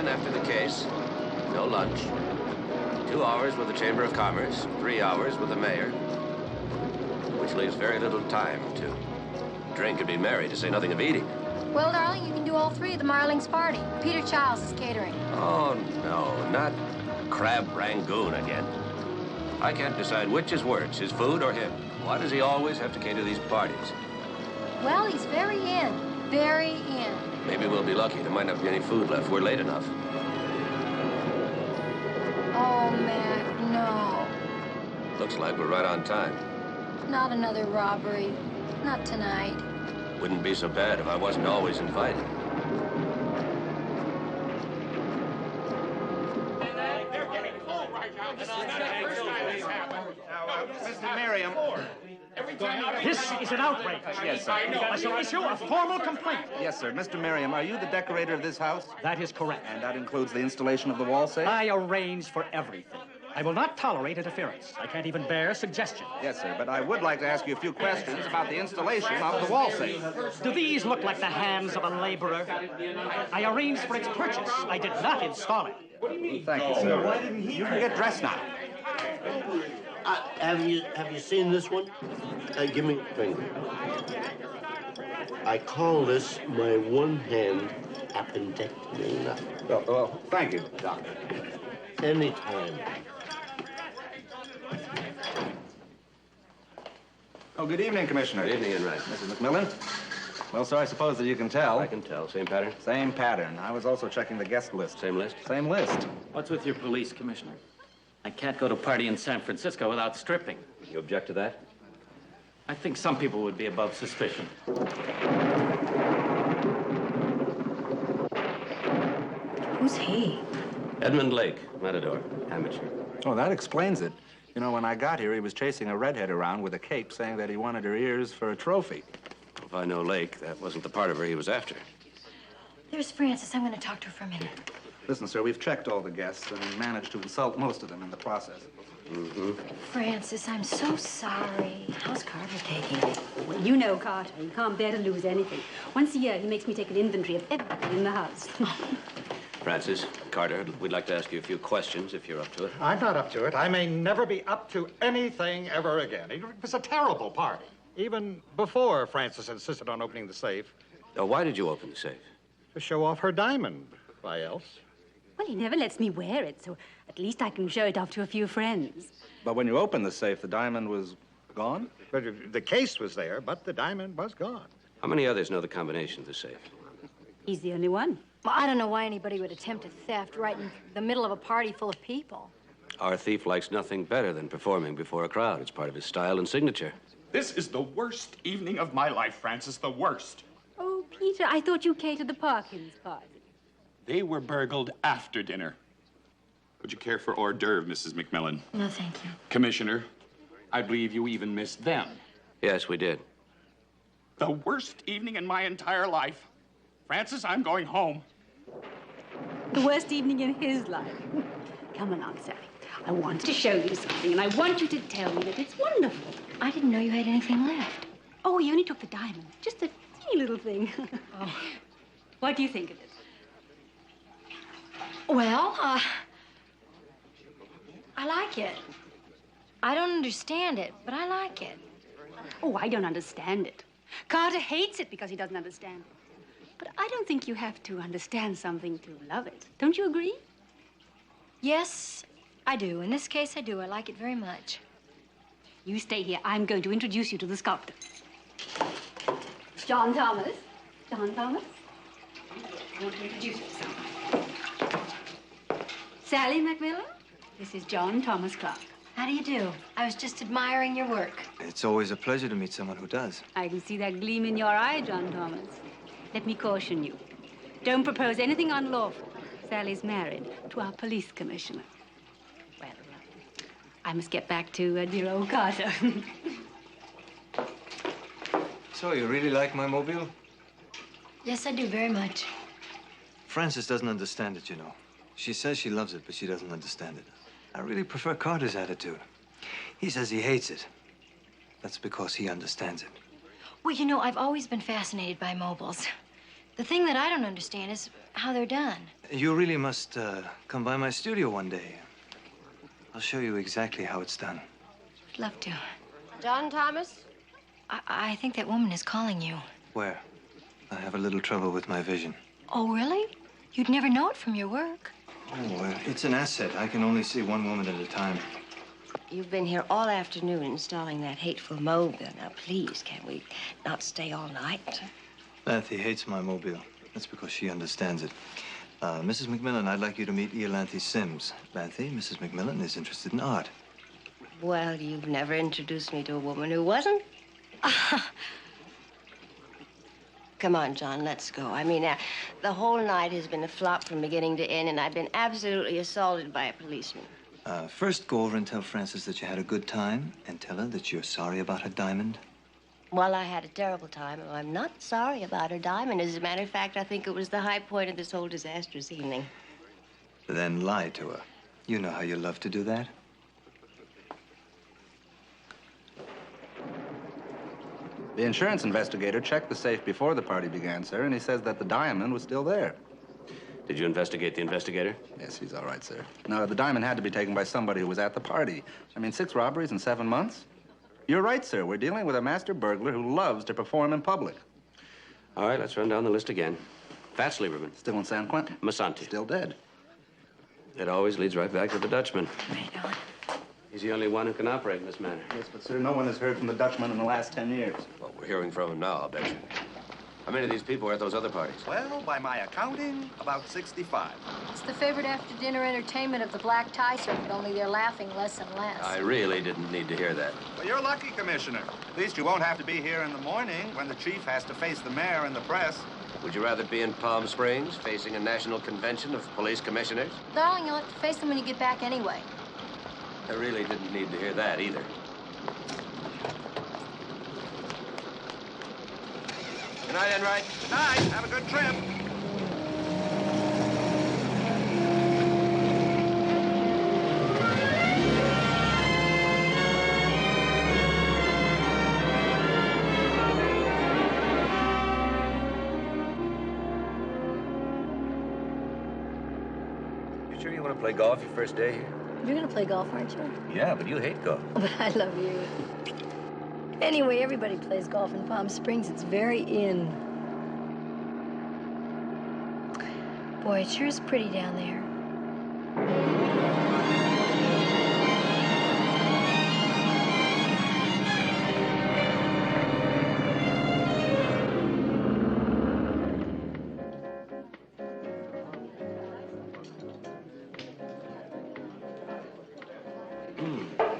then after the case, no lunch. 2 hours with the Chamber of Commerce, 3 hours with the mayor, which leaves very little time to drink and be merry, to say nothing of eating. Well, darling, you can do all three at the Marlings party. Peter Childs is catering. Oh, no, not crab rangoon again. I can't decide which is worse, his food or him. Why does he always have to cater these parties? Well, he's very in. Very in. Maybe we'll be lucky. There might not be any food left. We're late enough. Oh, Mac, no. Looks like we're right on time. Not another robbery. Not tonight. Wouldn't be so bad if I wasn't always invited. They're getting full right now. This is not the first time this happened. Mr. Merriam. This is an outrage. Yes, sir. I shall issue a formal complaint. Yes, sir. Mr. Merriam, are you the decorator of this house? That is correct. And that includes the installation of the wall safe? I arrange for everything. I will not tolerate interference. I can't even bear suggestion. Yes, sir, but I would like to ask you a few questions about the installation of the wall safe. Do these look like the hands of a laborer? I arranged for its purchase. I did not install it. Thank you, sir. You can get dressed now. Have you seen this one? Give me a finger. I call this my one-hand appendectomy. Oh, thank you, Doctor. Anytime. Oh, good evening, Commissioner. Good evening, Enright. Mrs. McMillan? Well, sir, I suppose that you can tell. I can tell. Same pattern? Same pattern. I was also checking the guest list. Same list? Same list. What's with your police, Commissioner? I can't go to a party in San Francisco without stripping. You object to that? I think some people would be above suspicion. Who's he? Edmund Lake, Matador, amateur. Oh, that explains it. You know, when I got here, he was chasing a redhead around with a cape saying that he wanted her ears for a trophy. If I know Lake, that wasn't the part of her he was after. There's Frances. I'm going to talk to her for a minute. Listen, sir, we've checked all the guests and managed to insult most of them in the process. Mm-hmm. Frances, I'm so sorry. How's Carter taking it? Well, you know Carter. You can't bear to lose anything. Once a year, he makes me take an inventory of everything in the house. Francis, Carter, we'd like to ask you a few questions, if you're up to it. I'm not up to it. I may never be up to anything ever again. It was a terrible party. Even before Frances insisted on opening the safe. Why did you open the safe? To show off her diamond. Why else? Well, he never lets me wear it, so at least I can show it off to a few friends. But when you opened the safe, the diamond was gone? But the case was there, but the diamond was gone. How many others know the combination of the safe? He's the only one. Well, I don't know why anybody would attempt a theft right in the middle of a party full of people. Our thief likes nothing better than performing before a crowd. It's part of his style and signature. This is the worst evening of my life, Francis, the worst. Oh, Peter, I thought you catered the Parkins party. They were burgled after dinner. Would you care for hors d'oeuvre, Mrs. McMillan? No, thank you. Commissioner, I believe you even missed them. Yes, we did. The worst evening in my entire life. Francis, I'm going home. The worst evening in his life. Come along, Sally. I want to show you something, and I want you to tell me that it's wonderful. I didn't know you had anything left. Oh, he only took the diamond. Just a teeny little thing. Oh. What do you think of it? Well, I like it. I don't understand it, but I like it. Oh, I don't understand it. Carter hates it because he doesn't understand it. But I don't think you have to understand something to love it. Don't you agree? Yes, I do. In this case, I do. I like it very much. You stay here. I'm going to introduce you to the sculptor. John Thomas. John Thomas. I want to introduce you to someone. Sally McMillan. This is John Thomas Clark. How do you do? I was just admiring your work. It's always a pleasure to meet someone who does. I can see that gleam in your eye, John Thomas. Let me caution you. Don't propose anything unlawful. Sally's married to our police commissioner. Well, I must get back to dear old Carter. So, you really like my mobile? Yes, I do very much. Frances doesn't understand it, you know. She says she loves it, but she doesn't understand it. I really prefer Carter's attitude. He says he hates it. That's because he understands it. Well, you know, I've always been fascinated by mobiles. The thing that I don't understand is how they're done. You really must come by my studio one day. I'll show you exactly how it's done. I'd love to. John Thomas? I think that woman is calling you. Where? I have a little trouble with my vision. Oh, really? You'd never know it from your work. Oh, it's an asset. I can only see one woman at a time. You've been here all afternoon installing that hateful mobile. Now, please, can we not stay all night? Lanthy hates my mobile. That's because she understands it. Mrs. McMillan, I'd like you to meet Iolanthe Sims. Lanthy, Mrs. McMillan is interested in art. Well, you've never introduced me to a woman who wasn't. Come on, John, let's go. I mean, the whole night has been a flop from beginning to end, and I've been absolutely assaulted by a policeman. First, go over and tell Frances that you had a good time, and tell her that you're sorry about her diamond. Well, I had a terrible time. I'm not sorry about her diamond. As a matter of fact, I think it was the high point of this whole disastrous evening. Then lie to her. You know how you love to do that. The insurance investigator checked the safe before the party began, sir, and he says that the diamond was still there. Did you investigate the investigator? Yes, he's all right, sir. No, the diamond had to be taken by somebody who was at the party. I mean, 6 robberies in 7 months? You're right, sir. We're dealing with a master burglar who loves to perform in public. All right, let's run down the list again. Fats Lieberman. Still in San Quentin. Massanti. Still dead. It always leads right back to the Dutchman. Right on. He's the only one who can operate in this manner. Yes, but, sir, no one has heard from the Dutchman in the last 10 years. Well, we're hearing from him now, I'll bet you. How many of these people were at those other parties? Well, by my accounting, about 65. It's the favorite after-dinner entertainment of the black tie circuit, only they're laughing less and less. I really didn't need to hear that. Well, you're lucky, Commissioner. At least you won't have to be here in the morning when the chief has to face the mayor and the press. Would you rather be in Palm Springs, facing a national convention of police commissioners? Darling, you'll have to face them when you get back anyway. I really didn't need to hear that either. Good night, Enright. Good night. Have a good trip. You sure you want to play golf your first day here? You're gonna play golf, aren't you? Yeah, but you hate golf. But I love you. Anyway, everybody plays golf in Palm Springs. It's very in. Boy, it sure is pretty down there.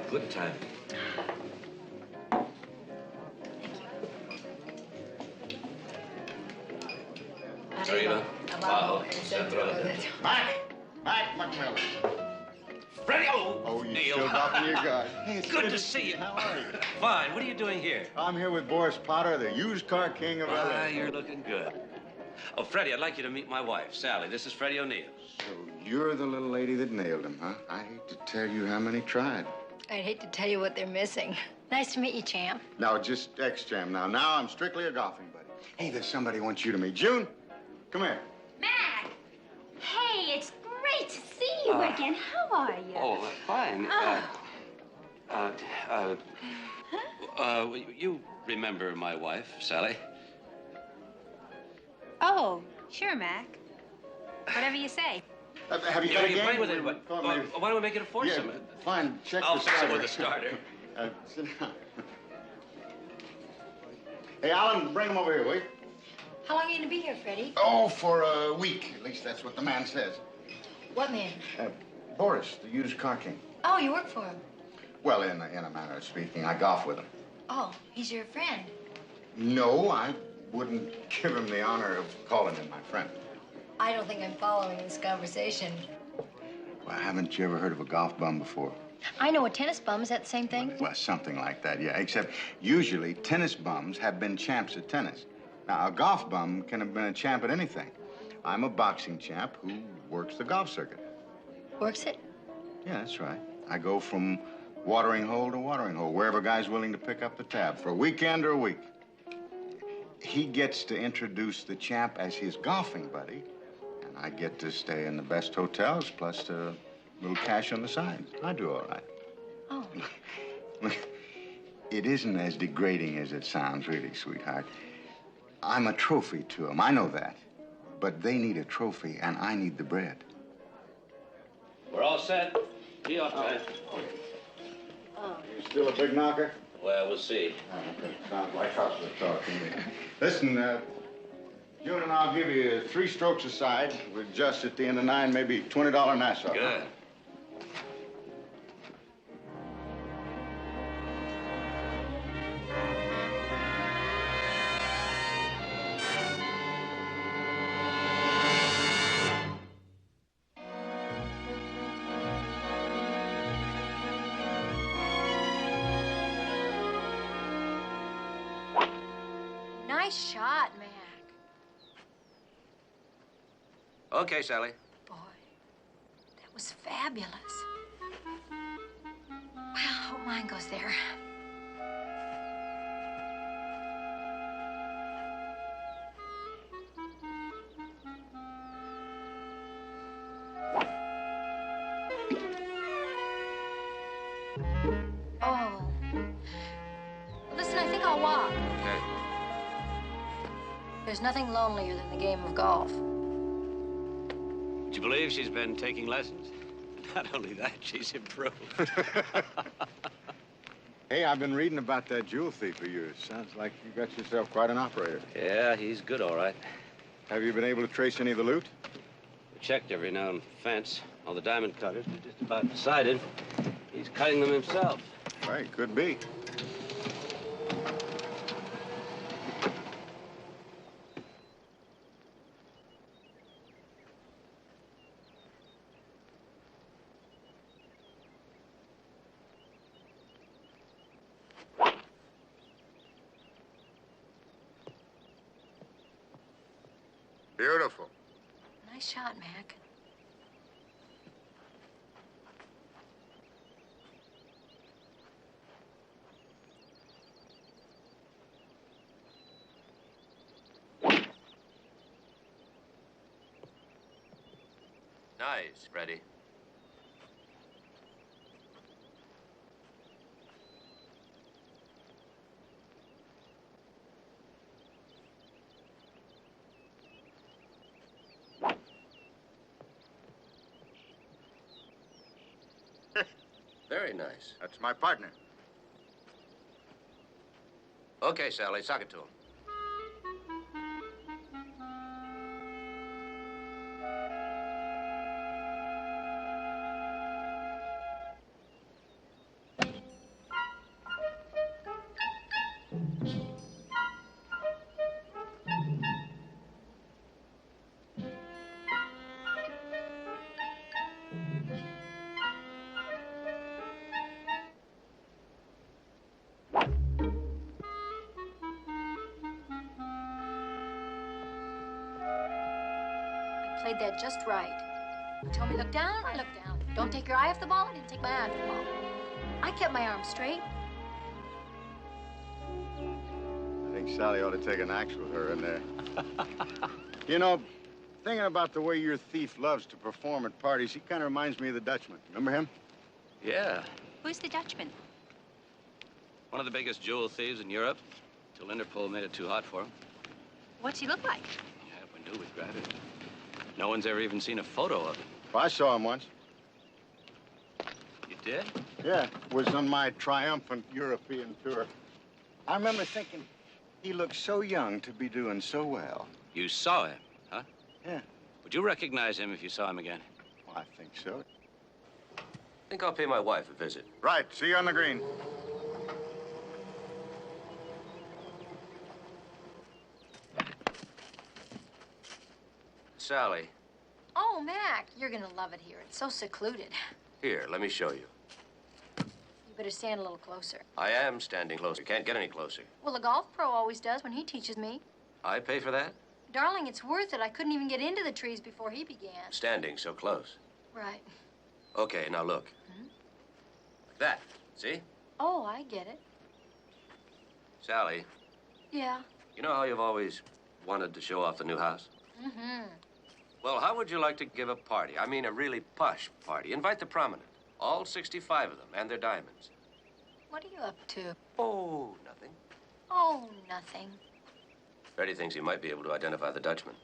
Good time. Arriba, abajo, centro. Mac McMillan. Freddie! Oh, you Neil. still got me a guy. Hey, it's good to see you. How are you? Fine. What are you doing here? I'm here with Boris Potter, the used car king of Ah, LA. you're looking good. Oh, Freddie, I'd like you to meet my wife, Sally. This is Freddie O'Neill. So you're the little lady that nailed him, huh? I hate to tell you how many tried. I'd hate to tell you what they're missing. Nice to meet you, champ. Now, just ex-jam. Now I'm strictly a golfing buddy. Hey, there's somebody who wants you to meet. June, come here. Mac! Hey, it's great to see you again. How are you? Oh, fine. You remember my wife, Sally? Oh, sure, Mac. Whatever you say. Have you got a game? Play with it. Why don't we make it a foursome? Yeah, fine. Check I'll the fix it starter. with a starter. Sit down. Hey, Alan, bring him over here, will you? How long are you gonna be here, Freddie? Oh, for a week. At least that's what the man says. What man? Boris, the used car king. Oh, you work for him. Well, in a manner of speaking, I golf with him. Oh, he's your friend. No, I wouldn't give him the honor of calling him my friend. I don't think I'm following this conversation. Well, haven't you ever heard of a golf bum before? I know a tennis bum. Is that the same thing? Well, something like that, yeah. Except usually tennis bums have been champs at tennis. Now, a golf bum can have been a champ at anything. I'm a boxing champ who works the golf circuit. Works it? Yeah, that's right. I go from watering hole to watering hole, wherever a guy's willing to pick up the tab for a weekend or a week. he gets to introduce the champ as his golfing buddy, and I get to stay in the best hotels, plus a little cash on the side. I do all right. Oh. Look, it isn't as degrading as it sounds, really, sweetheart. I'm a trophy to them, I know that. But they need a trophy, and I need the bread. We're all set. Be off time. You still a big knocker? Well, we'll see. Sounds like hustler talk to me. Listen, June and I'll give you 3 strokes a side with just at the end of 9, maybe $20 Nassau. Good. Nice shot, Mac. Okay, Sally. Boy, that was fabulous. Well, I hope mine goes there. Oh. Listen, I think I'll walk. Okay. There's nothing lonelier than the game of golf. Would you believe she's been taking lessons? Not only that, she's improved. Hey, I've been reading about that jewel thief of yours. Sounds like you got yourself quite an operator. Yeah, he's good, all right. Have you been able to trace any of the loot? We checked every now and fence. All the diamond cutters are just about decided. He's cutting them himself. Right, could be. Beautiful. Nice shot, Mac. Nice, Freddie. Very nice. That's my partner. Okay, Sally, sock it to him. Played that just right. You told me look down, I looked down. Don't take your eye off the ball, I didn't take my eye off the ball. I kept my arm straight. I think Sally ought to take an axe with her in there. You know, thinking about the way your thief loves to perform at parties, he kind of reminds me of the Dutchman. Remember him? Yeah. Who's the Dutchman? One of the biggest jewel thieves in Europe. Till Interpol made it too hot for him. What's he look like? Yeah, if we knew, we'd grab him. No one's ever even seen a photo of him. Well, I saw him once. You did? Yeah, it was on my triumphant European tour. I remember thinking, he looked so young to be doing so well. You saw him, huh? Yeah. Would you recognize him if you saw him again? Well, I think so. I think I'll pay my wife a visit. Right, see you on the green. Sally, Oh, Mac, you're gonna love it here. It's so secluded. here, let me show you. You better stand a little closer. I am standing closer. Can't get any closer. Well, the golf pro always does when he teaches me. I pay for that? Darling, it's worth it. I couldn't even get into the trees before he began. Standing so close. Right. Okay, now look. Like that. See? Oh, I get it. Sally, Yeah. You know how you've always wanted to show off the new house? Mm-hmm. Well, how would you like to give a party? I mean, a really posh party. Invite the prominent. All 65 of them, and their diamonds. What are you up to? Oh, nothing. Oh, nothing. Freddie thinks he might be able to identify the Dutchman.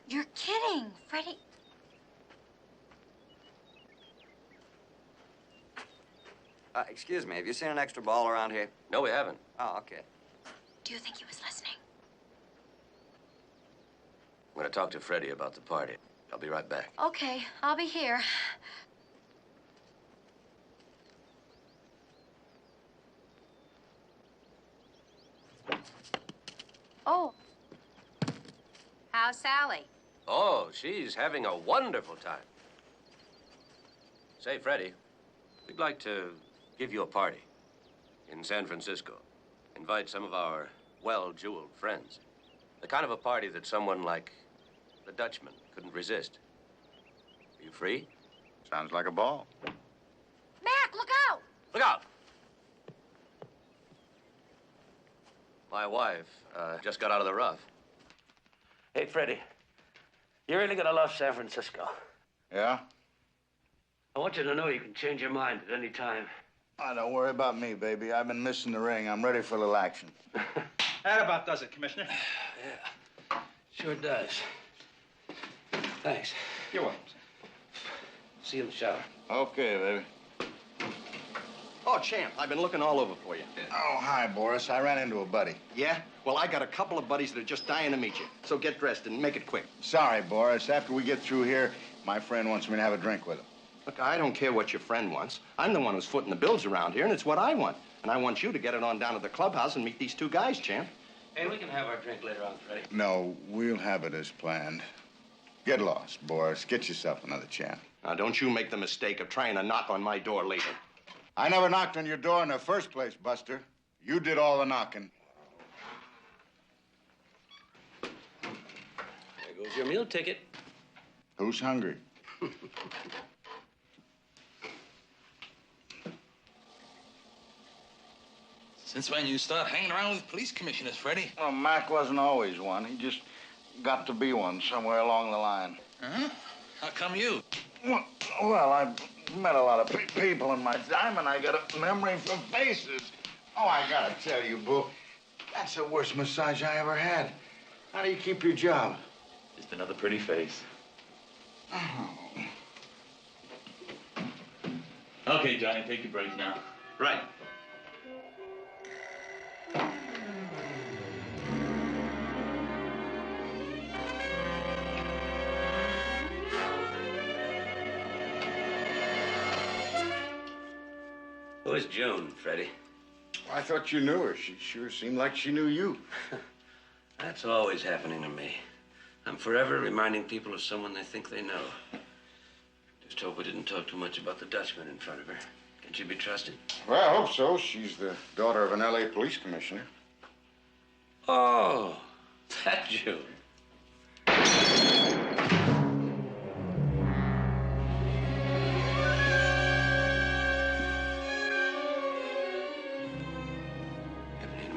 You're kidding, Freddie. Excuse me, have you seen an extra ball around here? No, we haven't. Oh, okay. Do you think he was listening? I'm going to talk to Freddie about the party. I'll be right back. Okay, I'll be here. Oh. How's Sally? Oh, she's having a wonderful time. Say, Freddie, we'd like to give you a party in San Francisco. Invite some of our well-jeweled friends. The kind of a party that someone like the Dutchman couldn't resist. Are you free? Sounds like a ball. Mac, look out! Look out! My wife just got out of the rough. Hey, Freddie, you're really gonna love San Francisco. Yeah? I want you to know you can change your mind at any time. Oh, don't worry about me, baby. I've been missing the ring. I'm ready for a little action. That about does it, Commissioner. Yeah, sure does. Thanks. You're welcome. See you in the shower. Okay, baby. Oh, Champ, I've been looking all over for you. Oh, hi, Boris. I ran into a buddy. Yeah? Well, I got a couple of buddies that are just dying to meet you. So get dressed and make it quick. Sorry, Boris. After we get through here, my friend wants me to have a drink with him. Look, I don't care what your friend wants. I'm the one who's footing the bills around here, and it's what I want. And I want you to get it on down to the clubhouse and meet these two guys, Champ. Hey, we can have our drink later on, Freddie. No, we'll have it as planned. Get lost, Boris. Get yourself another champ. Now, don't you make the mistake of trying to knock on my door later. I never knocked on your door in the first place, Buster. You did all the knocking. There goes your meal ticket. Who's hungry? Since when you start hanging around with police commissioners, Freddie? Well, Mac wasn't always one. He just got to be one somewhere along the line. Huh? How come you? Well, I've met a lot of people in my time, and I got a memory for faces. Oh, I gotta tell you, Boo, that's the worst massage I ever had. How do you keep your job? Just another pretty face. Oh. Okay, Johnny, take your break now. Right. Who's June, Freddie? I thought you knew her. She sure seemed like she knew you. That's always happening to me. I'm forever reminding people of someone they think they know. Just hope we didn't talk too much about the Dutchman in front of her. Can she be trusted? Well, I hope so. She's the daughter of an L.A. police commissioner. Oh, that June.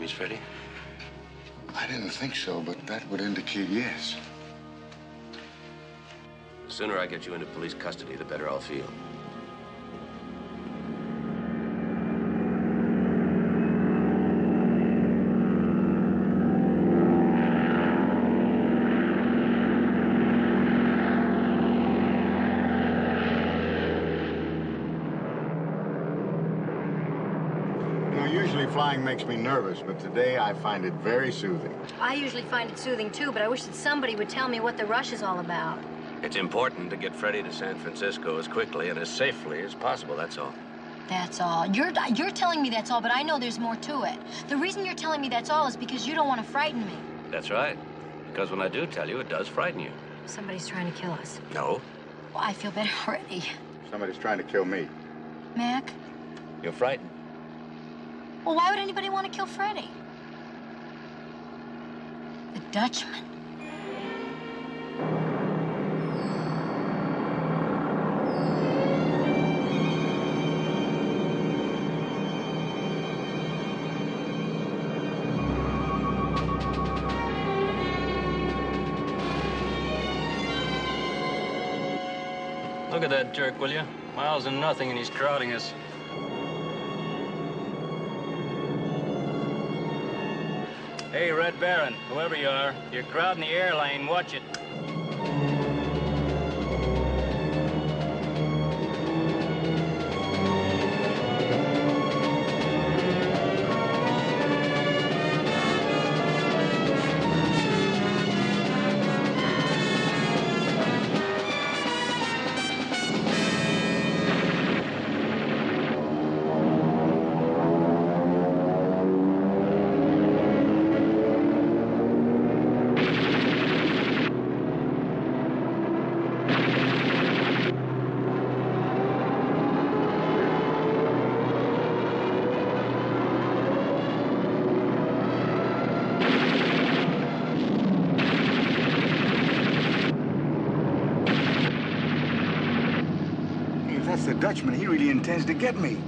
Freddie? I didn't think so, but that would indicate yes. The sooner I get you into police custody, the better I'll feel. Flying makes me nervous, but today I find it very soothing. I usually find it soothing, too, but I wish that somebody would tell me what the rush is all about. It's important to get Freddie to San Francisco as quickly and as safely as possible, that's all. That's all. You're telling me that's all, but I know there's more to it. The reason you're telling me that's all is because you don't want to frighten me. That's right. Because when I do tell you, it does frighten you. Somebody's trying to kill us. No. Well, I feel better already. Somebody's trying to kill me. Mac? You're frightened. Well, why would anybody want to kill Freddie? The Dutchman. Look at that jerk, will you? Miles and nothing, and he's crowding us. Hey, Red Baron, whoever you are, you're crowding the airline. Watch it. The Dutchman, he really intends to get me.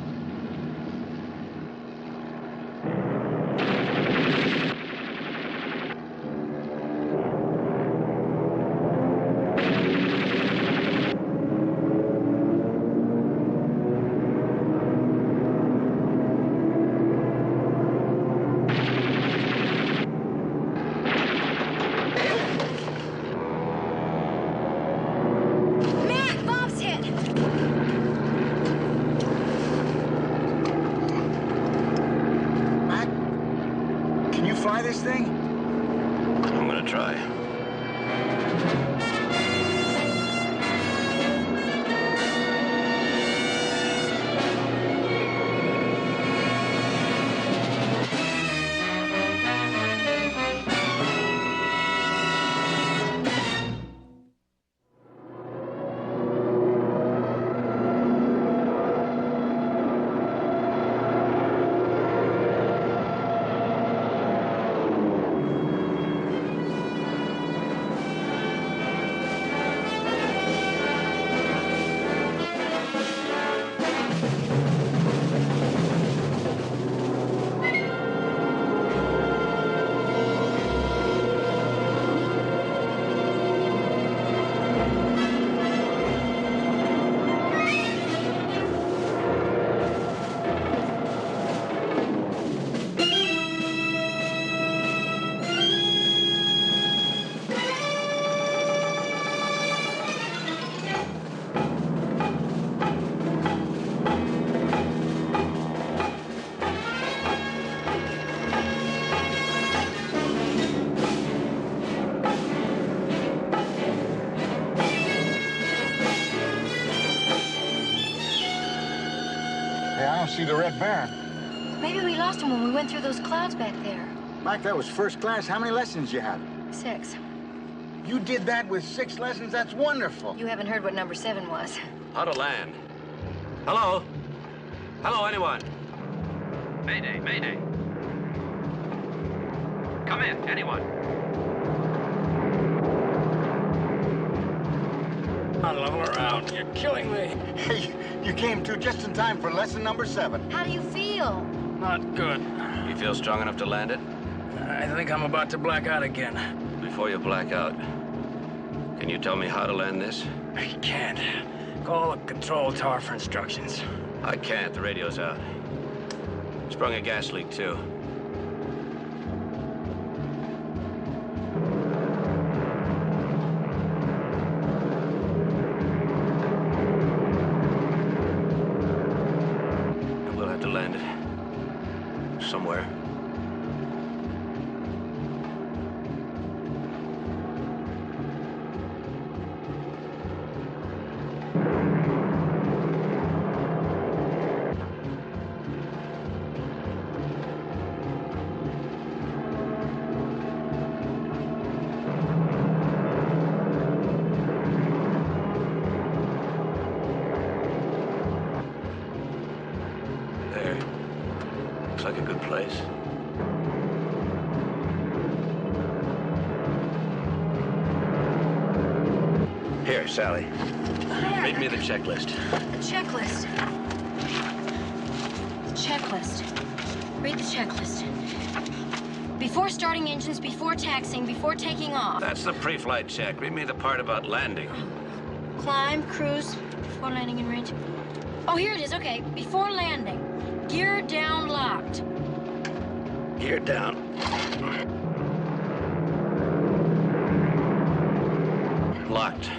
This thing? I'm gonna try. See the Red Baron. Maybe we lost him when we went through those clouds back there. Mike, that was first class. How many lessons you had? 6. You did that with 6 lessons? That's wonderful. You haven't heard what number 7 was. How to land. Hello? Hello, anyone? Mayday, mayday. Come in, anyone. I'll level around. You're killing me. Hey, you came to just in time for lesson number 7. How do you feel? Not good. You feel strong enough to land it? I think I'm about to black out again. Before you black out, can you tell me how to land this? I can't. Call the control tower for instructions. I can't. The radio's out. Sprung a gas leak, too. We'll have to land it somewhere. Looks like a good place. Here, Sally. Read me the checklist. The checklist. Checklist. Read the checklist. Before starting engines, before taxiing, before taking off. That's the pre-flight check. Read me the part about landing. Climb, cruise, Before landing in range. Oh, here it is. Okay. Before landing. Gear down locked. Gear down. Locked.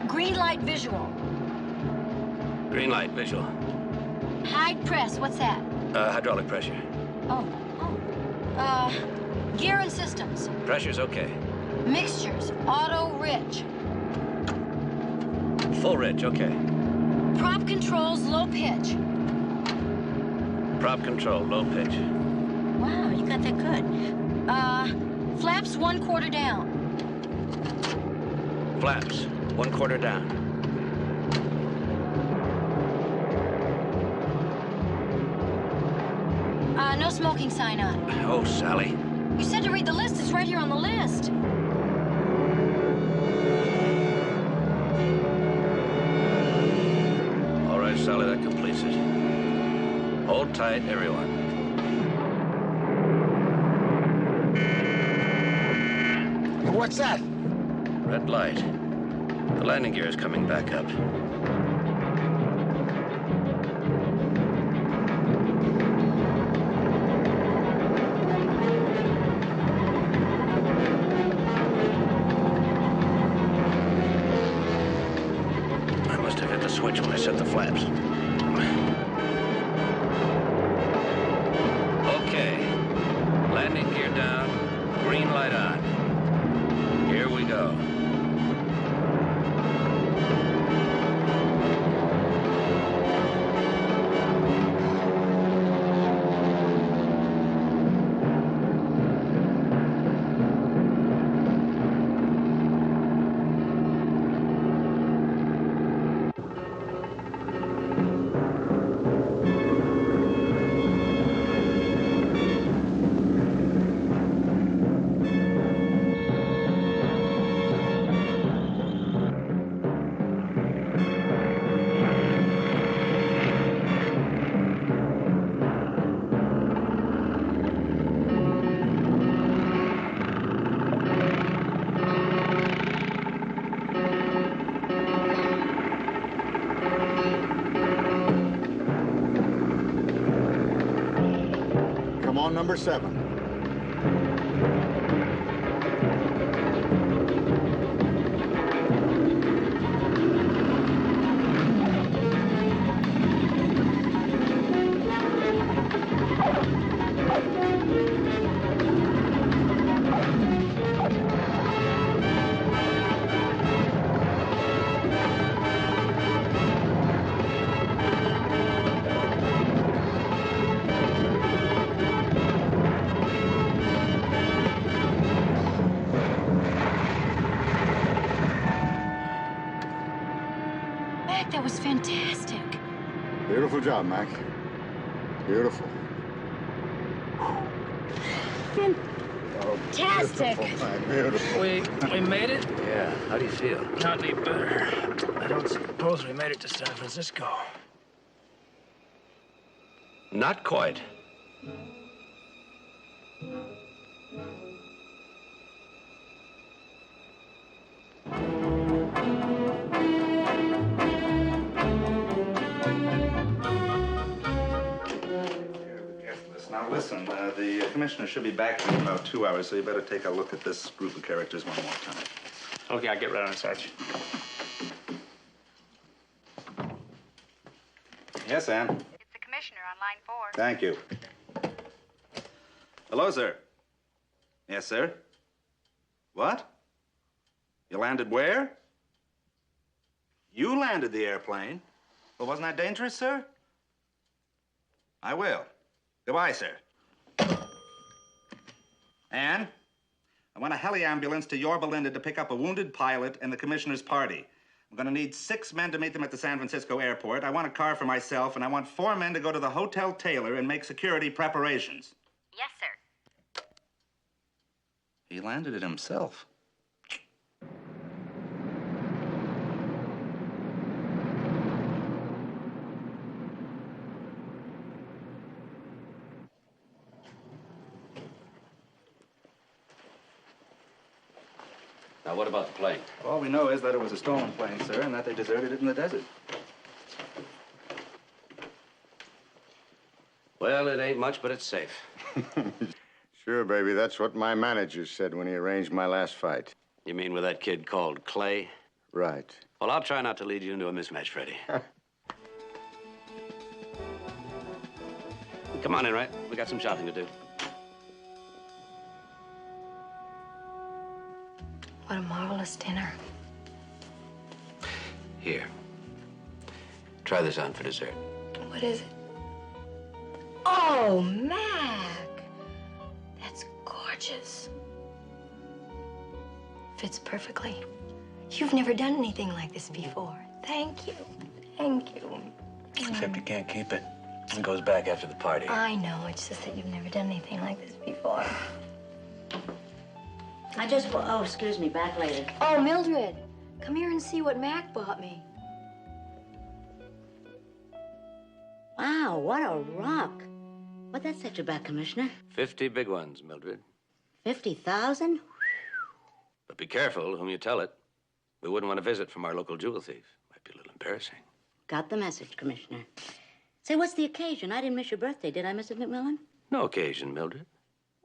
Green light visual. Green light visual. High press. What's that? Hydraulic pressure. Oh. Gear and systems. Pressure's okay. Mixtures. Auto rich. Full rich, okay. Prop controls low pitch. Prop control, low pitch. Wow, you got that good. Flaps 1/4 down. Flaps, 1/4 down. No smoking sign on. Oh, Sally. You said to read the list. It's right here on the list. All right, Sally, that completes it. Hold tight, everyone. What's that? Red light. The landing gear is coming back up. I must have hit the switch when I set the flaps. Okay. Landing gear down, green light on. Here we go. Come on, number 7. That was fantastic. Beautiful job, Mac. Beautiful. Fantastic. Beautiful. We made it? Yeah, how do you feel? Not any better. I don't suppose we made it to San Francisco. Not quite. Now listen, the commissioner should be back in about 2 hours, so you better take a look at this group of characters one more time. Okay, I'll get right on it, Sarge. Yes, Ann? It's the commissioner on line 4. Thank you. Hello, sir. Yes, sir. What? You landed where? You landed the airplane. Well, wasn't that dangerous, sir? I will. Goodbye, sir. Ann, I want a heli ambulance to Yorba Linda to pick up a wounded pilot and the commissioner's party. I'm going to need 6 men to meet them at the San Francisco airport. I want a car for myself, and I want 4 men to go to the Hotel Taylor and make security preparations. Yes, sir. He landed it himself. Now, what about the plane? All we know is that it was a stolen plane, sir, and that they deserted it in the desert. Well, it ain't much, but it's safe. Sure, baby. That's what my manager said when he arranged my last fight. You mean with that kid called Clay? Right. Well, I'll try not to lead you into a mismatch, Freddie. Come on in, right? We got some shopping to do. What a marvelous dinner. Here. Try this on for dessert. What is it? Oh, Mac! That's gorgeous. Fits perfectly. You've never done anything like this before. Thank you. Thank you. Except you can't keep it. It goes back after the party. I know. It's just that you've never done anything like this before. Oh, excuse me, back later. Oh, Mildred, come here and see what Mac bought me. Wow, what a rock. What'd that set you back, Commissioner? 50 big ones, Mildred. 50,000? But be careful whom you tell it. We wouldn't want a visit from our local jewel thief. Might be a little embarrassing. Got the message, Commissioner. Say, what's the occasion? I didn't miss your birthday, did I, Mrs. McMillan? No occasion, Mildred.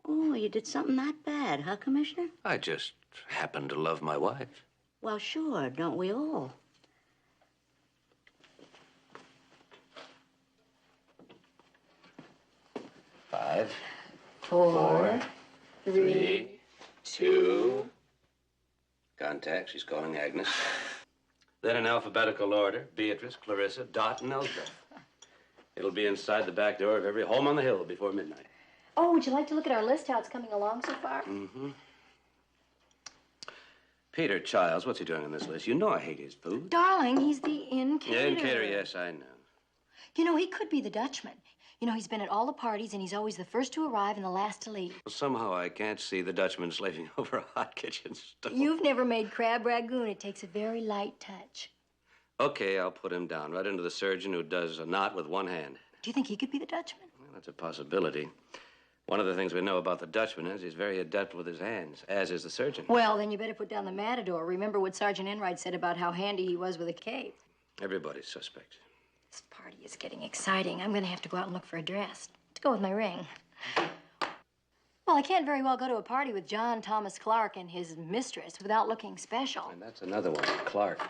Oh, you did something that bad, huh, Commissioner? I just happen to love my wife. Well, sure, don't we all? Five, 4, 3, 2. Contact, she's calling Agnes. Then in alphabetical order, Beatrice, Clarissa, Dot, and Elsbeth. It'll be inside the back door of every home on the hill before midnight. Oh, would you like to look at our list, how it's coming along so far? Mm-hmm. Peter Childs, what's he doing on this list? You know I hate his food. Darling, he's the inn caterer. Yeah, inn caterer, yes, I know. You know, he could be the Dutchman. You know, he's been at all the parties, and he's always the first to arrive and the last to leave. Well, somehow I can't see the Dutchman slaving over a hot kitchen stove. You've never made crab ragoon. It takes a very light touch. Okay, I'll put him down, right into the surgeon who does a knot with one hand. Do you think he could be the Dutchman? Well, that's a possibility. One of the things we know about the Dutchman is he's very adept with his hands, as is the surgeon. Well, then you better put down the matador. Remember what Sergeant Enright said about how handy he was with a cape. Everybody's suspect. This party is getting exciting. I'm going to have to go out and look for a dress to go with my ring. Well, I can't very well go to a party with John Thomas Clark and his mistress without looking special. And that's another one, Clark.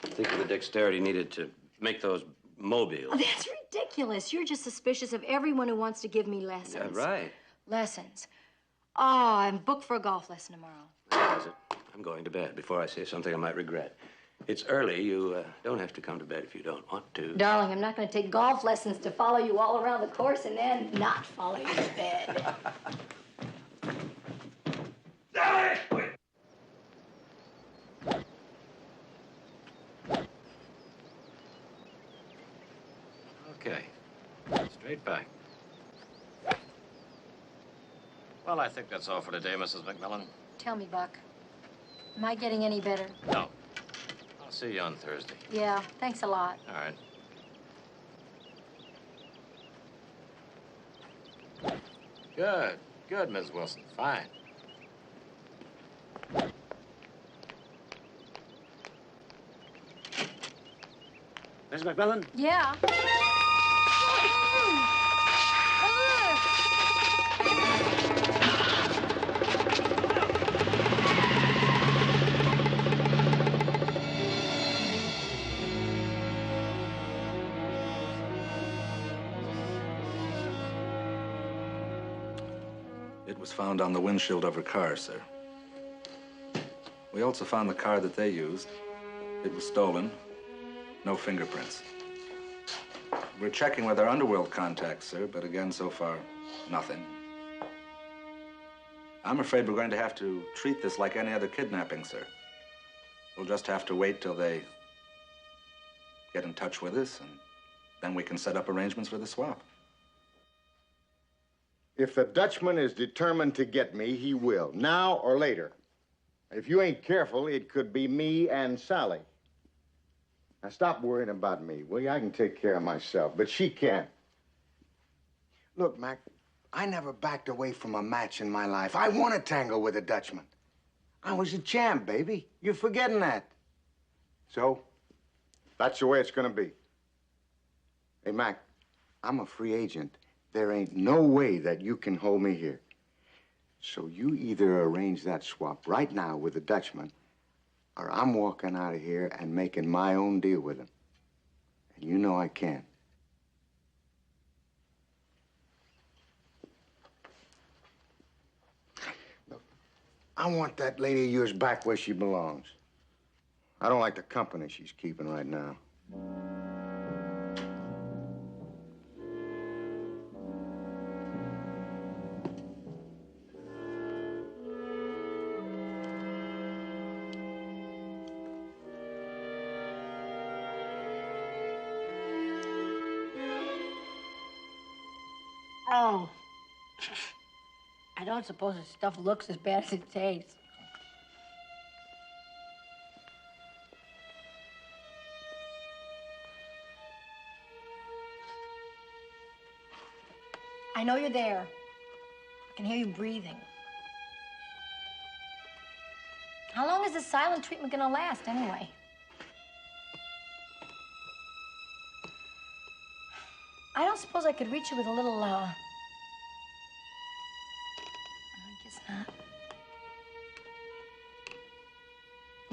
Think of the dexterity needed to make those mobiles. Oh, that's ridiculous. You're just suspicious of everyone who wants to give me lessons. Yeah, right. Lessons. Oh, I'm booked for a golf lesson tomorrow. That is it. I'm going to bed before I say something I might regret. It's early. You don't have to come to bed if you don't want to. Darling, I'm not going to take golf lessons to follow you all around the course and then not follow you to bed. Okay. Straight back. Well, I think that's all for today, Mrs. McMillan. Tell me, Buck, am I getting any better? No. I'll see you on Thursday. Yeah, thanks a lot. All right. Good. Good, Miss Wilson. Fine. Miss McMillan? Yeah. It was found on the windshield of her car, sir. We also found the car that they used. It was stolen. No fingerprints. We're checking with our underworld contacts, sir, but again, so far, nothing. I'm afraid we're going to have to treat this like any other kidnapping, sir. We'll just have to wait till they get in touch with us, and then we can set up arrangements for the swap. If the Dutchman is determined to get me, he will, now or later. If you ain't careful, it could be me and Sally. Now, stop worrying about me, will you? I can take care of myself, but she can't. Look, Mac, I never backed away from a match in my life. I won a tangle with a Dutchman. I was a champ, baby. You're forgetting that. So, that's the way it's gonna be. Hey, Mac, I'm a free agent, there ain't no way that you can hold me here. So you either arrange that swap right now with the Dutchman, or I'm walking out of here and making my own deal with him. And you know I can't. Look, I want that lady of yours back where she belongs. I don't like the company she's keeping right now. Oh. I don't suppose this stuff looks as bad as it tastes. I know you're there. I can hear you breathing. How long is this silent treatment gonna last, anyway? I don't suppose I could reach you with a little, I guess not.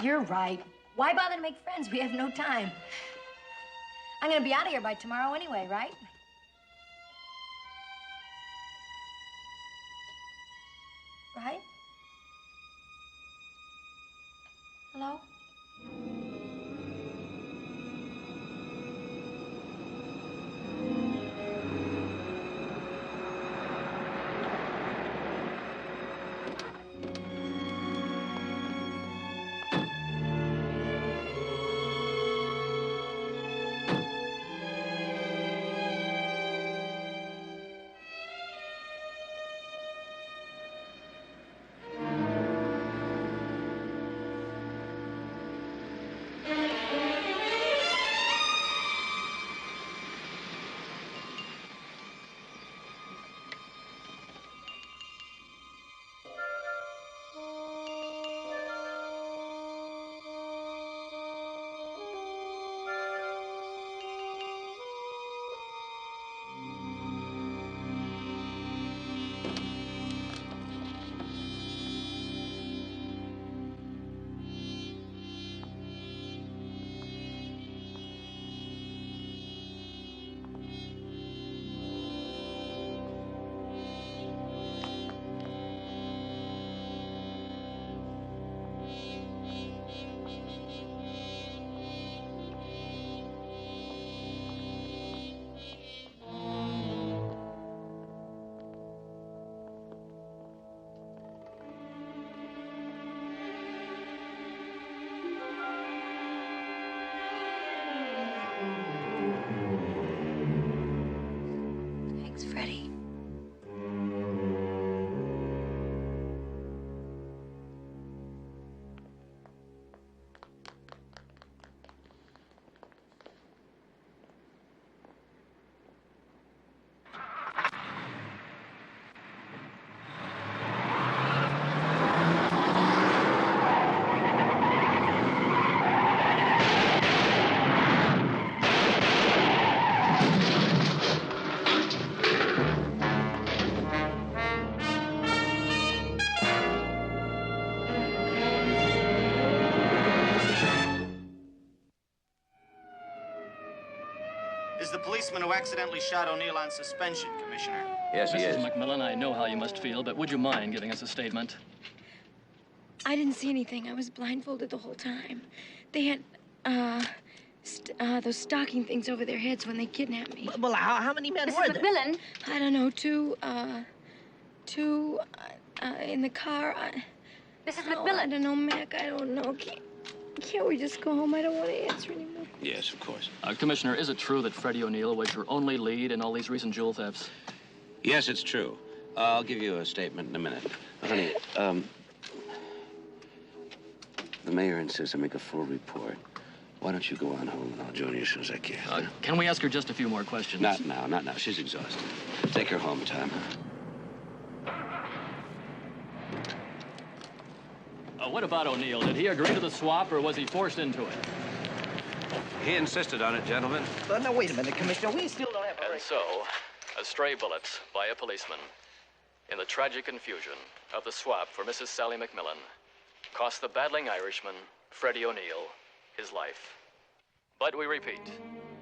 You're right. Why bother to make friends? We have no time. I'm gonna be out of here by tomorrow anyway, right? Right? Hello? Freddie. Is the policeman who accidentally shot O'Neill on suspension, Commissioner? Yes, he is. Mrs. McMillan, I know how you must feel, but would you mind giving us a statement? I didn't see anything. I was blindfolded the whole time. They had, those stocking things over their heads when they kidnapped me. Well, how many men were there? McMillan? I don't know, two in the car. Mrs. McMillan? I don't know, Mac. I don't know. Can't we just go home? I don't want to answer anymore. Yes, of course. Commissioner, is it true that Freddie O'Neill was your only lead in all these recent jewel thefts? Yes, it's true. I'll give you a statement in a minute. Honey, the mayor insists I make a full report. Why don't you go on home and I'll join you as soon as I can? Can we ask her just a few more questions? Not now. She's exhausted. Take her home, Tom. What about O'Neill? Did he agree to the swap, or was he forced into it? He insisted on it, gentlemen. Now, wait a minute, Commissioner. We still don't have a... And so, a stray bullet by a policeman in the tragic confusion of the swap for Mrs. Sally McMillan cost the battling Irishman, Freddie O'Neill, his life. But we repeat,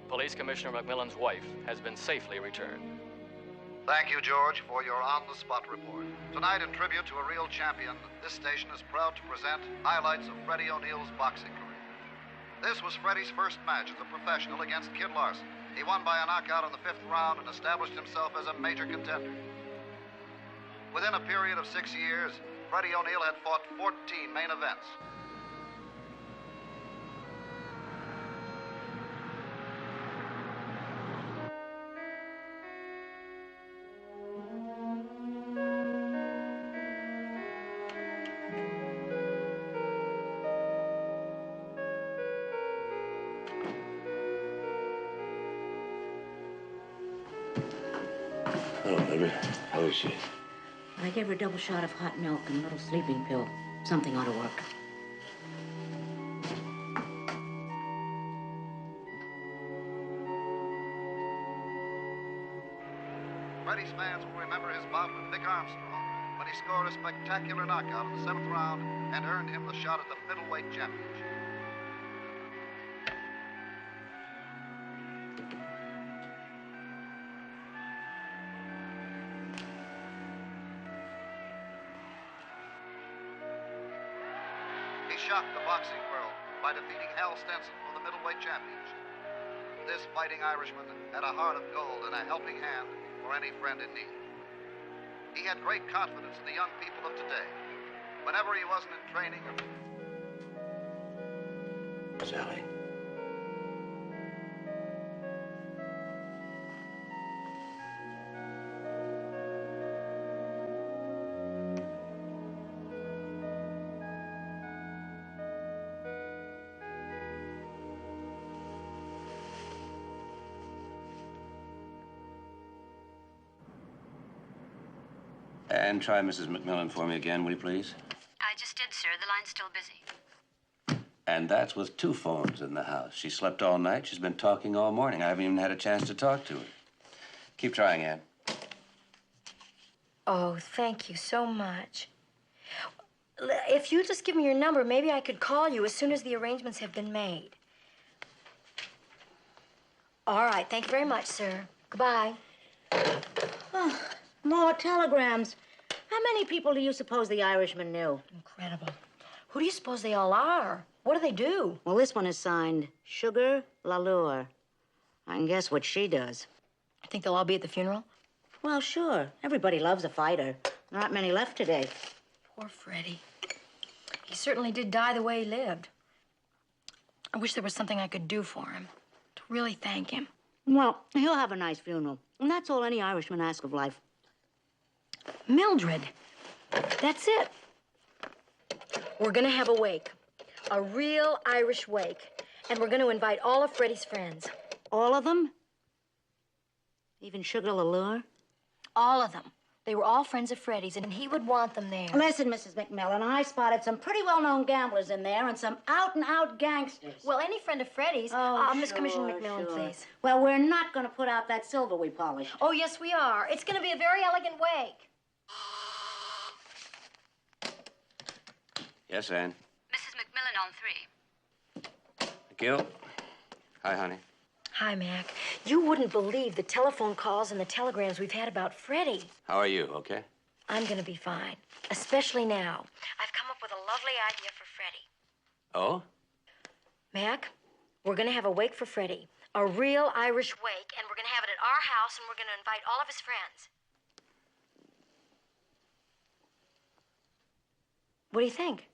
Police Commissioner McMillan's wife has been safely returned. Thank you, George, for your on-the-spot report. Tonight, in tribute to a real champion, this station is proud to present highlights of Freddie O'Neill's boxing career. This was Freddie's first match as a professional against Kid Larson. He won by a knockout in the 5th round and established himself as a major contender. Within a period of 6 years, Freddie O'Neill had fought 14 main events. Hello, Mildred. How is she? I gave her a double shot of hot milk and a little sleeping pill. Something ought to work. Freddie's fans will remember his bout with Vic Armstrong when he scored a spectacular knockout in the 7th round and earned him the shot at the middleweight championship. He shocked the boxing world by defeating Hal Stenson for the middleweight championship. This fighting Irishman had a heart of gold and a helping hand for any friend in need. He had great confidence in the young people of today. Whenever he wasn't in training or... Sally. And try Mrs. McMillan for me again, will you please? I just did, sir. The line's still busy. And that's with 2 phones in the house. She slept all night. She's been talking all morning. I haven't even had a chance to talk to her. Keep trying, Ann. Oh, thank you so much. If you just give me your number, maybe I could call you as soon as the arrangements have been made. All right. Thank you very much, sir. Goodbye. Oh, more telegrams. How many people do you suppose the Irishman knew? Incredible. Who do you suppose they all are? What do they do? Well, this one is signed Sugar LaLure. I can guess what she does. I think they'll all be at the funeral. Well, sure. Everybody loves a fighter. There aren't many left today. Poor Freddie. He certainly did die the way he lived. I wish there was something I could do for him to really thank him. Well, he'll have a nice funeral. And that's all any Irishman asks of life. Mildred, that's it. We're gonna have a wake. A real Irish wake. And we're gonna invite all of Freddie's friends. All of them? Even Sugar LaLure? All of them. They were all friends of Freddie's, and he would want them there. Listen, Mrs. McMillan, I spotted some pretty well-known gamblers in there and some out-and-out gangsters. Well, any friend of Freddie's. Miss Commissioner McMillan, please. Well, we're not going to put out that silver we polished. Oh, yes, we are. It's going to be a very elegant wake. Yes, Ann. Mrs. McMillan on 3. Thank you. Hi, honey. Hi, Mac. You wouldn't believe the telephone calls and the telegrams we've had about Freddie. How are you, okay? I'm gonna be fine, especially now. I've come up with a lovely idea for Freddie. Oh? Mac, we're gonna have a wake for Freddie. A real Irish wake, and we're gonna have it at our house, and we're gonna invite all of his friends. What do you think?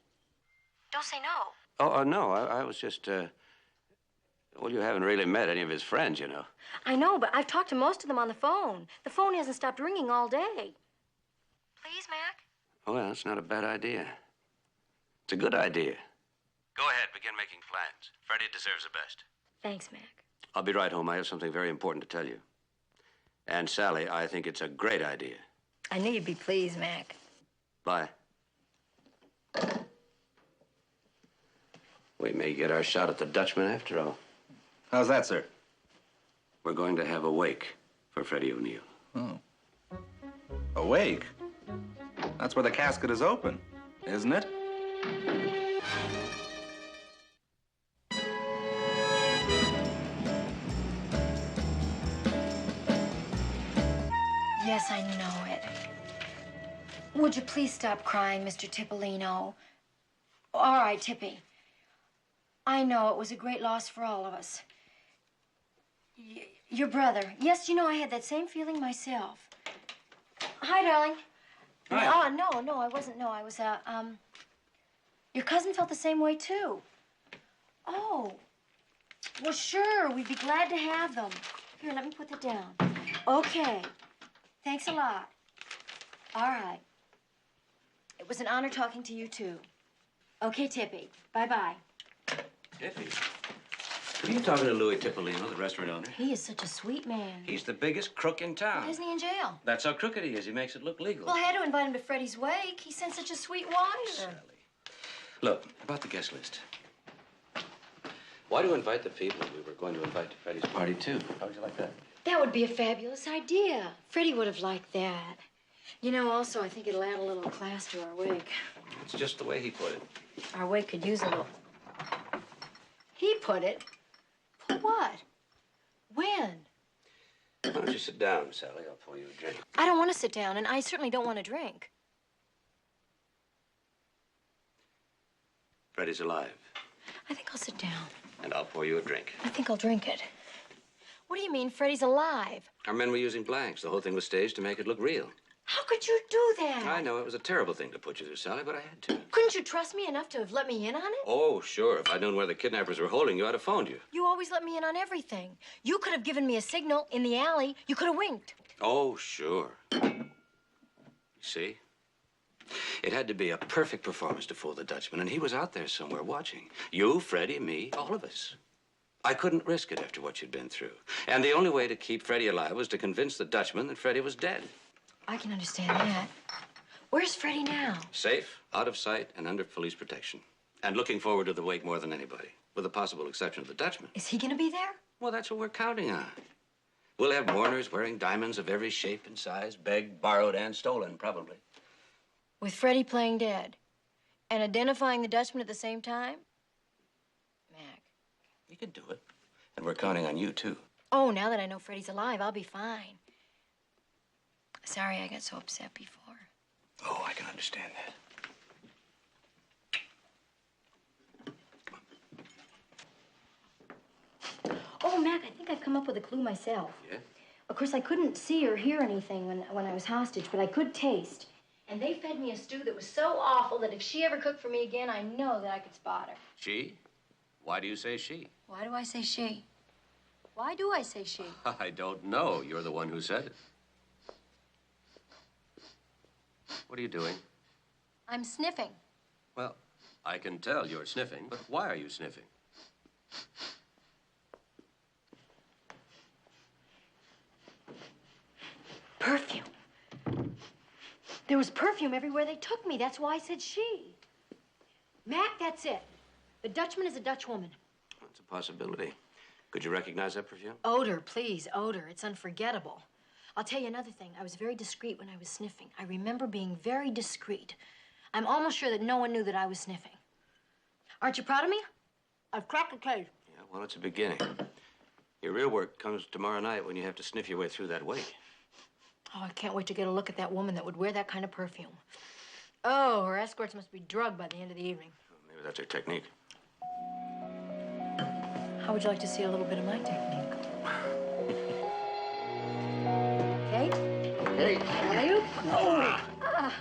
Don't say no. Oh, no, I was just, well, you haven't really met any of his friends, you know. I know, but I've talked to most of them on the phone. The phone hasn't stopped ringing all day. Please, Mac? Oh, well, that's not a bad idea. It's a good idea. Go ahead, begin making plans. Freddie deserves the best. Thanks, Mac. I'll be right home. I have something very important to tell you. And Sally, I think it's a great idea. I knew you'd be pleased, Mac. Bye. We may get our shot at the Dutchman after all. How's that, sir? We're going to have a wake for Freddie O'Neill. Oh. Awake? That's where the casket is open, isn't it? Yes, I know it. Would you please stop crying, Mr. Tipolino? All right, Tippy. I know it was a great loss for all of us. Your brother. Yes, you know, I had that same feeling myself. Hi, darling. Hi. Oh, no, I wasn't. No, I was, your cousin felt the same way, too. Oh. Well, sure, we'd be glad to have them. Here, let me put that down. Okay. Thanks a lot. All right. It was an honor talking to you, too. Okay, Tippy. Bye-bye. Tippy? Are you talking to Louis Tipolino, the restaurant owner? He is such a sweet man. He's the biggest crook in town. Isn't he in jail? That's how crooked he is. He makes it look legal. Well, I had to invite him to Freddie's wake. He sent such a sweet wire. Sally. Look, about the guest list. Why do you invite the people we were going to invite to Freddie's party, too? How would you like that? That would be a fabulous idea. Freddie would have liked that. You know, also, I think it'll add a little class to our wake. It's just the way he put it. Our wake could use a little... He put it? Put what? When? Why don't you sit down, Sally? I'll pour you a drink. I don't want to sit down, and I certainly don't want to drink. Freddie's alive, I think I'll sit down. and I'll pour you a drink. I think I'll drink it. What do you mean, Freddie's alive? Our men were using blanks. The whole thing was staged to make it look real. How could you do that? I know it was a terrible thing to put you through, Sally, but I had to. Couldn't you trust me enough to have let me in on it? Oh, sure. If I'd known where the kidnappers were holding you, I'd have phoned you. You always let me in on everything. You could have given me a signal in the alley. You could have winked. Oh, sure. You see? It had to be a perfect performance to fool the Dutchman, and he was out there somewhere watching. You, Freddie, me, all of us. I couldn't risk it after what you'd been through. And the only way to keep Freddie alive was to convince the Dutchman that Freddie was dead. I can understand that. Where's Freddie now? Safe, out of sight, and under police protection. And looking forward to the wake more than anybody, with the possible exception of the Dutchman. Is he gonna be there? Well, that's what we're counting on. We'll have mourners wearing diamonds of every shape and size, begged, borrowed, and stolen, probably. With Freddie playing dead. And identifying the Dutchman at the same time? Mac. You can do it. And we're counting on you, too. Oh, now that I know Freddie's alive, I'll be fine. Sorry I got so upset before. Oh, I can understand that. Oh, Mac, I think I've come up with a clue myself. Yeah? Of course, I couldn't see or hear anything when I was hostage, but I could taste. And they fed me a stew that was so awful that if she ever cooked for me again, I know that I could spot her. She? Why do you say she? Why do I say she? Why do I say she? I don't know. You're the one who said it. What are you doing? I'm sniffing. Well, I can tell you're sniffing, but why are you sniffing? Perfume. There was perfume everywhere they took me. That's why I said she. Mac, that's it. The Dutchman is a Dutch woman. That's a possibility. Could you recognize that perfume? Odor, please, odor. It's unforgettable. I'll tell you another thing. I was very discreet when I was sniffing. I remember being very discreet. I'm almost sure that no one knew that I was sniffing. Aren't you proud of me? I've cracked the case. Yeah, well, it's a beginning. Your real work comes tomorrow night when you have to sniff your way through that wake. Oh, I can't wait to get a look at that woman that would wear that kind of perfume. Oh, her escorts must be drugged by the end of the evening. Maybe that's her technique. How would you like to see a little bit of my technique? Kate? Hey. How are you? Oh. Ah.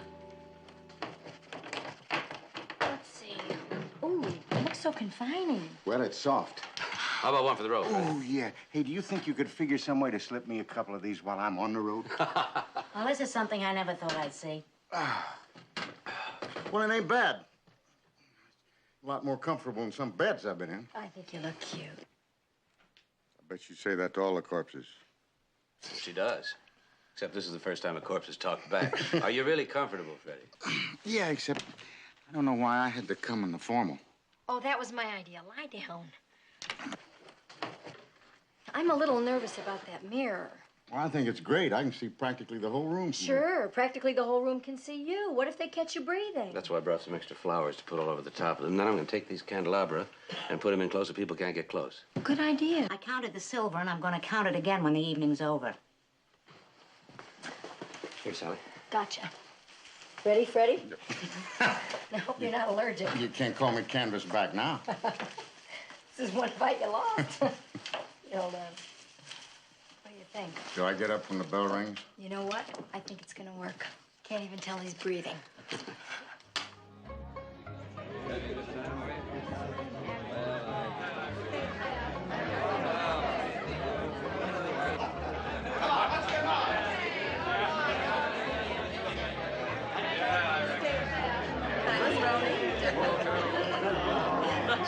Let's see. Ooh, it looks so confining. Well, it's soft. How about one for the road? Oh, yeah. Hey, do you think you could figure some way to slip me a couple of these while I'm on the road? Well, this is something I never thought I'd see. Well, it ain't bad. A lot more comfortable than some beds I've been in. I think you look cute. I bet you say that to all the corpses. She does. Except this is the first time a corpse has talked back. Are you really comfortable, Freddie? Yeah, except I don't know why I had to come in the formal. Oh, that was my idea. Lie down. I'm a little nervous about that mirror. Well, I think it's great. I can see practically the whole room. Sure, practically the whole room can see you. What if they catch you breathing? That's why I brought some extra flowers to put all over the top of them. Then I'm going to take these candelabra and put them in close so people can't get close. Good idea. I counted the silver, and I'm going to count it again when the evening's over. Here, Sally. Gotcha. Ready, Freddie? I hope you're not allergic. You can't call me canvasback now. This is one fight you lost. Hold on. What do you think? Do I get up when the bell rings? You know what? I think it's gonna work. Can't even tell he's breathing.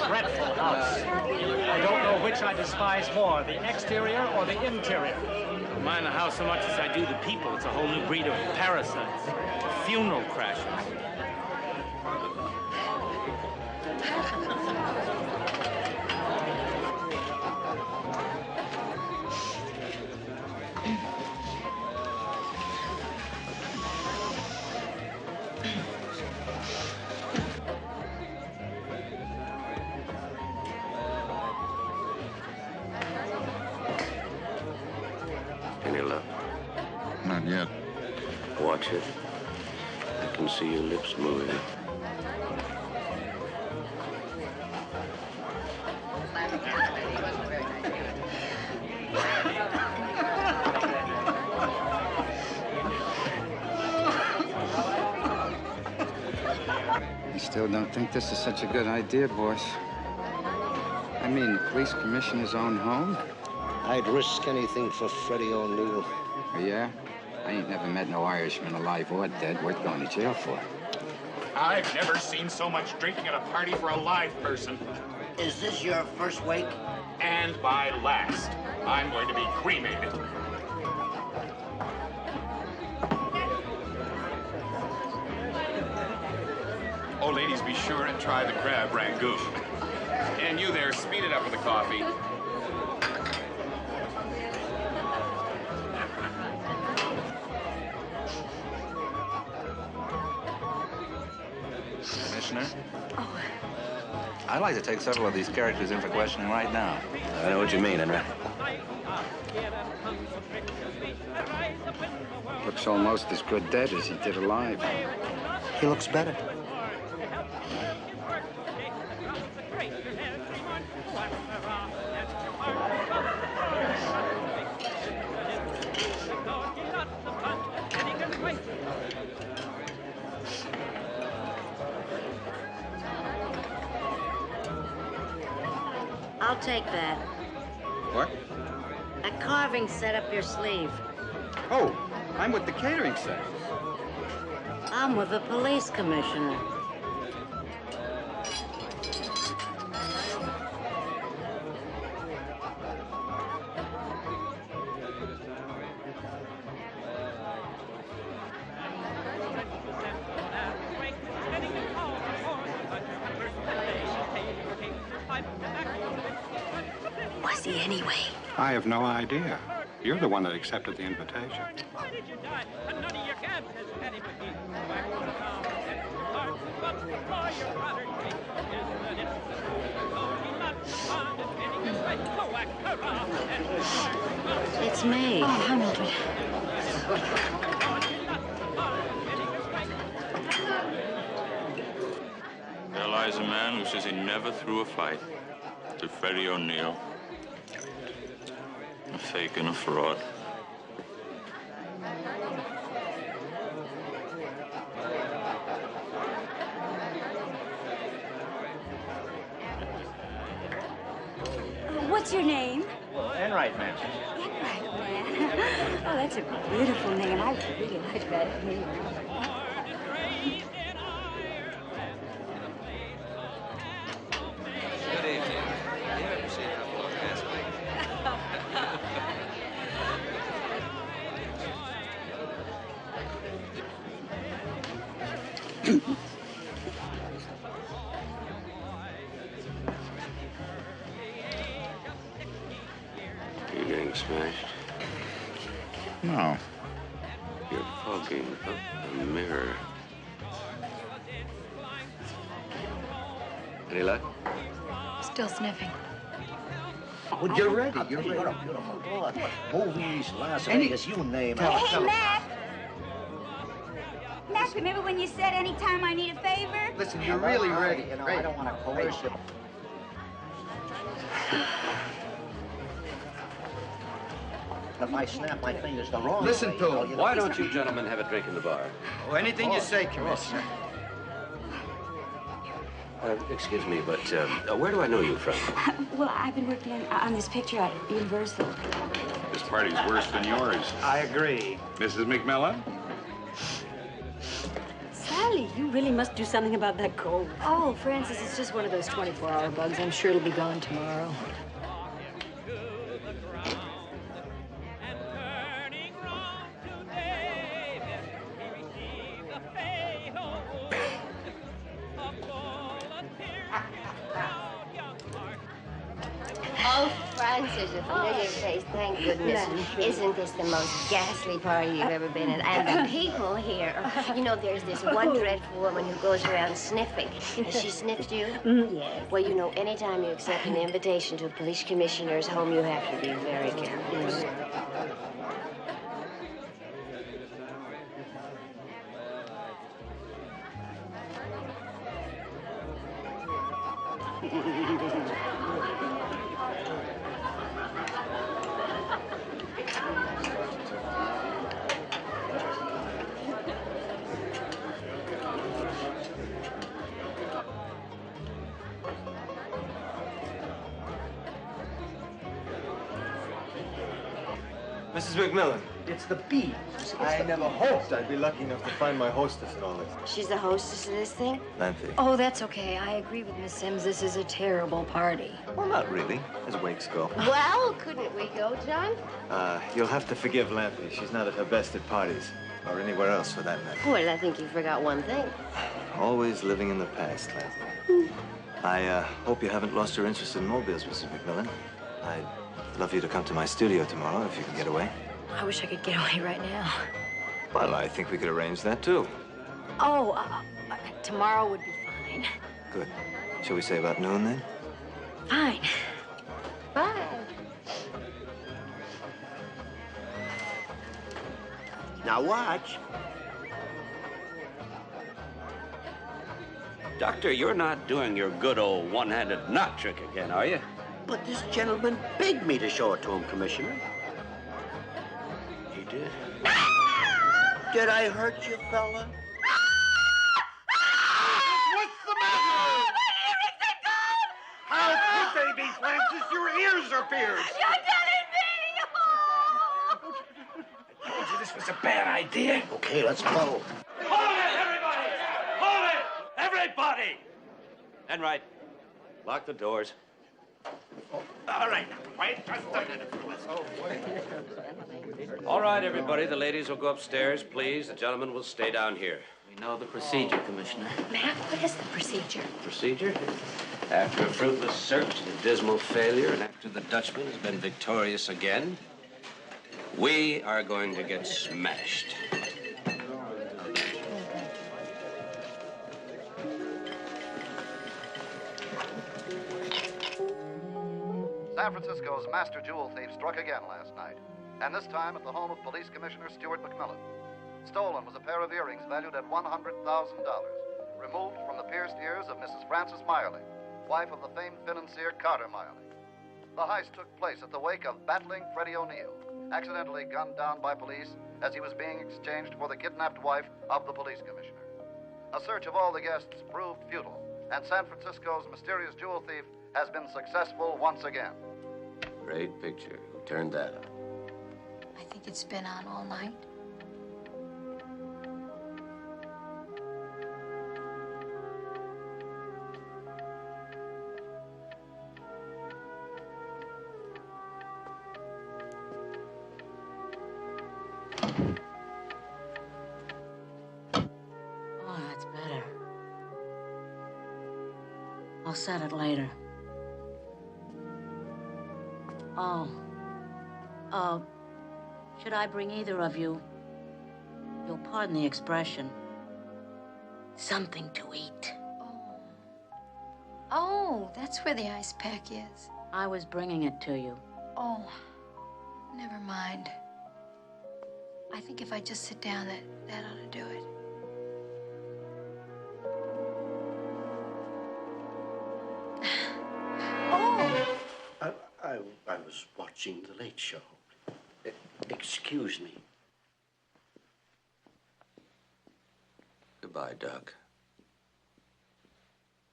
Dreadful house. I don't know which I despise more, the exterior or the interior. I don't mind the house so much as I do the people. It's a whole new breed of parasites. Funeral crashes. Any luck? Not yet. Watch it. I can see your lips moving. I still don't think this is such a good idea, boss. I mean, the police commissioner's own home? I'd risk anything for Freddie O'Neill. Oh, yeah? I ain't never met no Irishman, alive or dead, worth going to jail for. I've never seen so much drinking at a party for a live person. Is this your first wake? And my last. I'm going to be cremated. Oh, ladies, be sure and try the crab rangoon. And you there, speed it up with the coffee. Commissioner? I'd like to take several of these characters in for questioning right now. I know what you mean, Henry. Looks almost as good dead as he did alive. He looks better. I'll take that. What? A carving set up your sleeve. Oh, I'm with the catering set. I'm with the police commissioner. Was he anyway? I have no idea. You're the one that accepted the invitation. It's me. Oh, hi, Mildred. There lies a man who says he never threw a fight to Freddie O'Neill. A fake and a fraud. What's your name? Enright, ma'am. Enright, man. Oh, that's a beautiful name. I really like that name. Good evening. You ever seen a couple of cats? You're getting smashed. No. You're fogging up the mirror. Any luck? Still sniffing. Oh, you're ready. You're ready. What a beautiful boy. Movies, Las Vegas, you name it. Hey, Mac! Mac, remember when you said anytime I need a favor? Listen, you're really ready. You know, I don't want to coerce you. If I snap my fingers the wrong Listen way, to him. you know, Why don't you gentlemen have a drink in the bar? Oh, anything you say, Commissioner. Excuse me, but where do I know you from? Well, I've been working on this picture at Universal. This party's worse than yours. I agree. Mrs. McMillan? Sally, you really must do something about that cold. Oh, Francis, it's just one of those 24-hour bugs. I'm sure it'll be gone tomorrow. Oh, Francis, a familiar face, thank goodness. Isn't this the most ghastly party you've ever been in? And the people here. You know, there's this one dreadful woman who goes around sniffing. Has she sniffed you? Yes. Well, you know, anytime you accept an invitation to a police commissioner's home, you have to be very careful. Mrs. McMillan. It's the bees. I never hoped I'd be lucky enough to find my hostess at all this. She's the hostess of this thing? Lengthy. Oh, that's okay. I agree with Miss Sims. This is a terrible party. Well, not really, as wakes go. Well, couldn't we go, John? You'll have to forgive Lampy. She's not at her best at parties, or anywhere else for that matter. Well, I think you forgot one thing. Always living in the past, Lampy. I hope you haven't lost your interest in mobiles, Mrs. McMillan. I'd love you to come to my studio tomorrow if you can get away. I wish I could get away right now. Well, I think we could arrange that, too. Oh, tomorrow would be fine. Good. Shall we say about noon, then? Fine. Bye. Now watch. Doctor, you're not doing your good old one-handed knot trick again, are you? But this gentleman begged me to show it to him, Commissioner. He did? Did I hurt you, fella? What's the matter? How could they be, Francis? Your ears are pierced. You're telling me! I told you this was a bad idea. Okay, let's go. Hold it, everybody! Hold it! Everybody! Enright, lock the doors. All right, quiet. Just a minute. All right, everybody, the ladies will go upstairs, please. The gentlemen will stay down here. We know the procedure, Commissioner. Matt, what is the procedure? Procedure? After a fruitless search and a dismal failure, and after the Dutchman has been victorious again, we are going to get smashed. San Francisco's master jewel thief struck again last night, and this time at the home of Police Commissioner Stuart McMillan. Stolen was a pair of earrings valued at $100,000, removed from the pierced ears of Mrs. Frances Miley, wife of the famed financier Carter Miley. The heist took place at the wake of battling Freddie O'Neill, accidentally gunned down by police as he was being exchanged for the kidnapped wife of the police commissioner. A search of all the guests proved futile, and San Francisco's mysterious jewel thief has been successful once again. Great picture. Who turned that on? I think it's been on all night. Oh, that's better. I'll set it later. Should I bring either of you, you'll pardon the expression, something to eat? Oh, that's where the ice pack is. I was bringing it to you. Oh, never mind. I think if I just sit down, that ought to do it. Oh! I was watching the Late Show. Excuse me. Goodbye, Doc.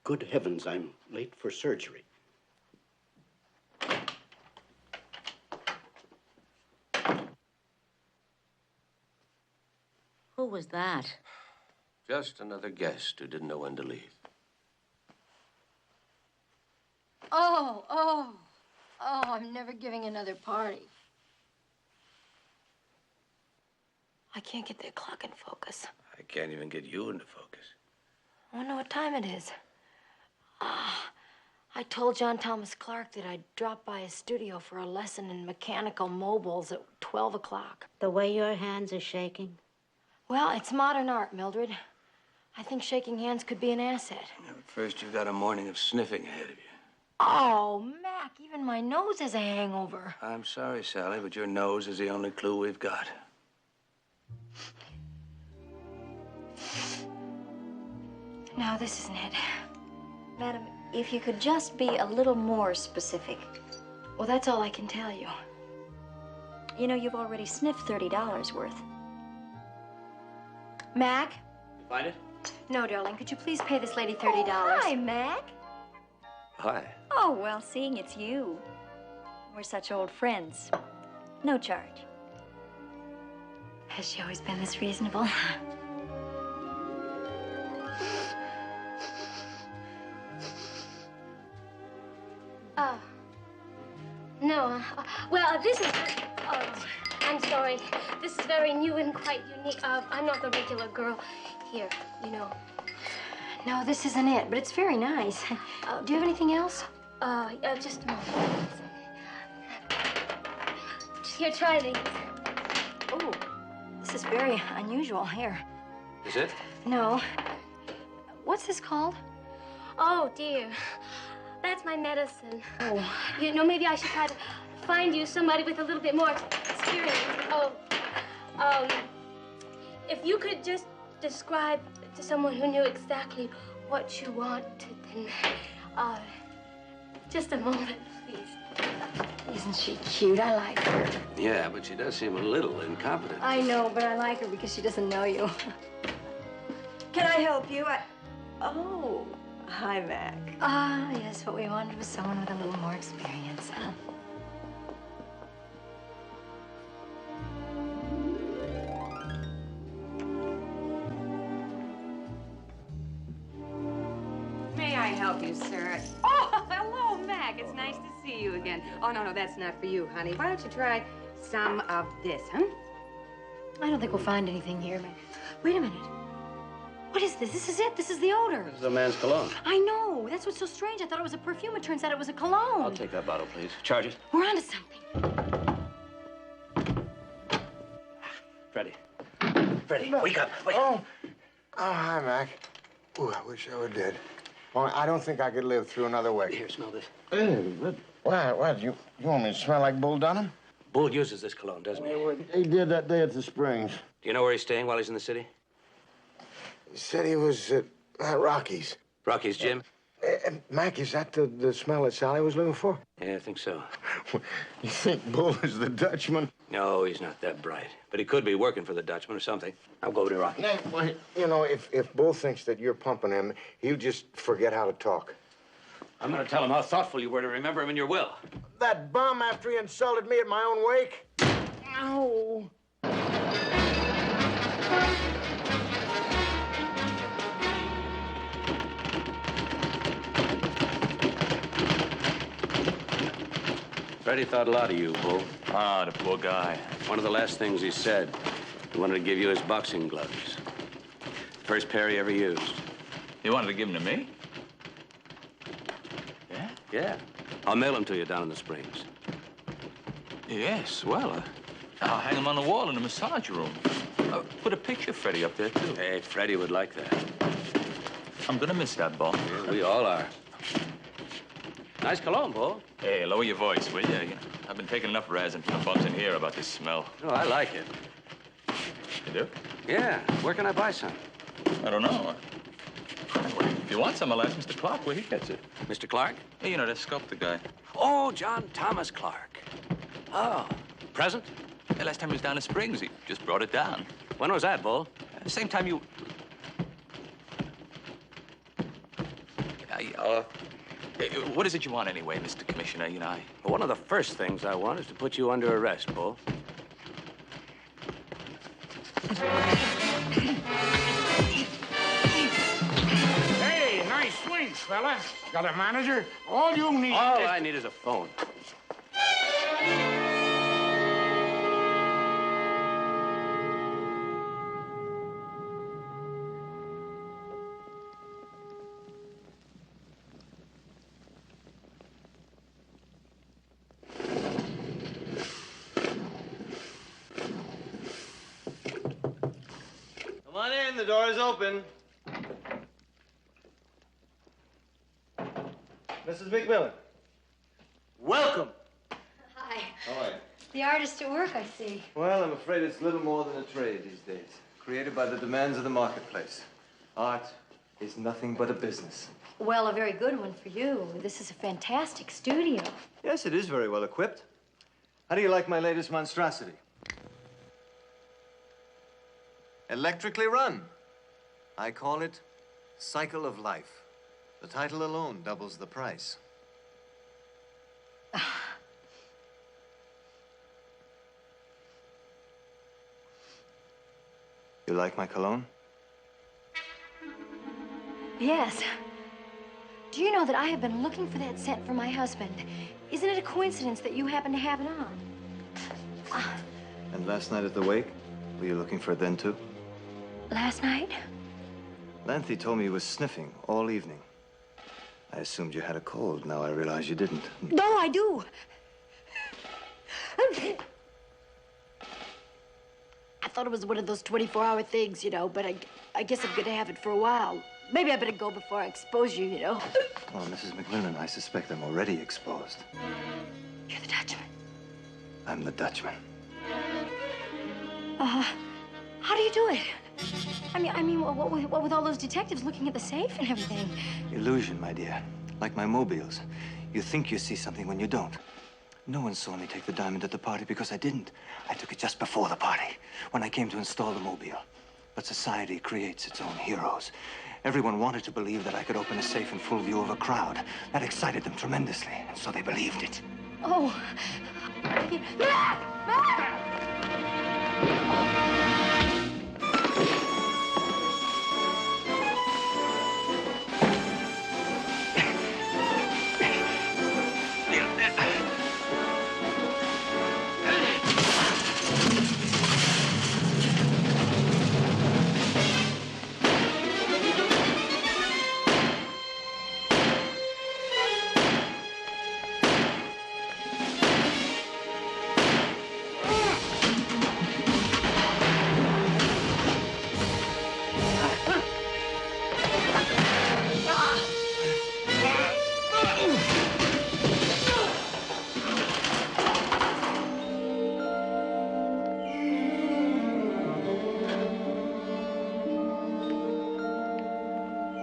Good heavens, I'm late for surgery. Who was that? Just another guest who didn't know when to leave. Oh, I'm never giving another party. I can't get that clock in focus. I can't even get you into focus. I don't know what time it is. I told John Thomas Clark that I'd drop by his studio for a lesson in mechanical mobiles at 12 o'clock. The way your hands are shaking? Well, it's modern art, Mildred. I think shaking hands could be an asset. But first, you've got a morning of sniffing ahead of you. Oh, Mac, even my nose has a hangover. I'm sorry, Sally, but your nose is the only clue we've got. No, this isn't it. Madam, if you could just be a little more specific. Well, that's all I can tell you. You know, you've already sniffed $30 worth. Mac? You find it? No, darling. Could you please pay this lady $30? Oh, hi, Mac. Hi. Oh, well, seeing it's you. We're such old friends. No charge. Has she always been this reasonable? No. Well, this is... I'm sorry. This is very new and quite unique. I'm not the regular girl here, you know. No, this isn't it, but it's very nice. Do you have anything else? Just a moment. Here, try these. Oh, this is very unusual. Here. Is it? No. What's this called? Oh, dear. That's my medicine. Oh. You know, maybe I should try to find you somebody with a little bit more experience. If you could just describe to someone who knew exactly what you wanted, then, just a moment, please. Isn't she cute? I like her. Yeah, but she does seem a little incompetent. I know, but I like her because she doesn't know you. Can I help you? Oh, hi, Mac. Yes, what we wanted was someone with a little more experience, huh? May I help you, sir? Oh, hello, Mac. It's nice to see you again. Oh, no, that's not for you, honey. Why don't you try some of this, huh? I don't think we'll find anything here, Mac. Wait a minute. What is this? This is it. This is the odor. This is a man's cologne. I know. That's what's so strange. I thought it was a perfume. It turns out it was a cologne. I'll take that bottle, please. Charge it. We're onto something. Freddie. Freddie, wake up. Wake up. Oh, hi, Mac. Ooh, I wish I were dead. Well, I don't think I could live through another week. Here, smell this. What? You want me to smell like Bull Dunham? Bull uses this cologne, doesn't he? He did that day at the Springs. Do you know where he's staying while he's in the city? He said he was at Rocky's. Rocky's gym? Mac, is that the smell that Sally was looking for? Yeah, I think so. You think Bull is the Dutchman? No, he's not that bright. But he could be working for the Dutchman or something. I'll go over to Rocky. No, well, you know, if Bull thinks that you're pumping him, he'll just forget how to talk. I'm going to tell him how thoughtful you were to remember him in your will. That bum after he insulted me at my own wake? Ow. Freddie thought a lot of you, Bull. Ah, the poor guy. One of the last things he said, he wanted to give you his boxing gloves. First pair he ever used. He wanted to give them to me? Yeah? Yeah. I'll mail them to you down in the Springs. Yes, well, I'll hang them on the wall in the massage room. Put a picture of Freddie up there, too. Hey, Freddie would like that. I'm gonna miss that ball. Yeah, we all are. Nice cologne, Paul. Hey, lower your voice, will you? I've been taking enough razzing from the bums in here about this smell. Oh, I like it. You do? Yeah. Where can I buy some? I don't know. If you want some, I'll ask Mr. Clark where he gets it. Mr. Clark? Hey, you know, that sculptor guy. Oh, John Thomas Clark. Oh, present? Yeah, last time he was down in Springs, he just brought it down. When was that, Bull? The same time you... what is it you want anyway, Mr. Commissioner? You know, Well, one of the first things I want is to put you under arrest, Bull. Hey, nice swings, fella. Got a manager? All you need All is... I need is a phone. Come on in, the door is open. Mrs. McMillan. Welcome. Hi. How are you? The artist at work, I see. Well, I'm afraid it's little more than a trade these days, created by the demands of the marketplace. Art is nothing but a business. Well, a very good one for you. This is a fantastic studio. Yes, it is very well equipped. How do you like my latest monstrosity? Electrically run. I call it Cycle of Life. The title alone doubles the price. You like my cologne? Yes. Do you know that I have been looking for that scent for my husband? Isn't it a coincidence that you happen to have it on? And last night at the wake, were you looking for it then too? Last night? Lanthy told me you were sniffing all evening. I assumed you had a cold. Now I realize you didn't. No, I do. I thought it was one of those 24-hour things, you know, but I guess I'm gonna have it for a while. Maybe I better go before I expose you, you know. Oh, Mrs. McMillan, I suspect I'm already exposed. You're the Dutchman. I'm the Dutchman. How do you do it? I mean, what with all those detectives looking at the safe and everything? Illusion, my dear. Like my mobiles. You think you see something when you don't. No one saw me take the diamond at the party because I didn't. I took it just before the party, when I came to install the mobile. But society creates its own heroes. Everyone wanted to believe that I could open a safe in full view of a crowd. That excited them tremendously, and so they believed it. Oh.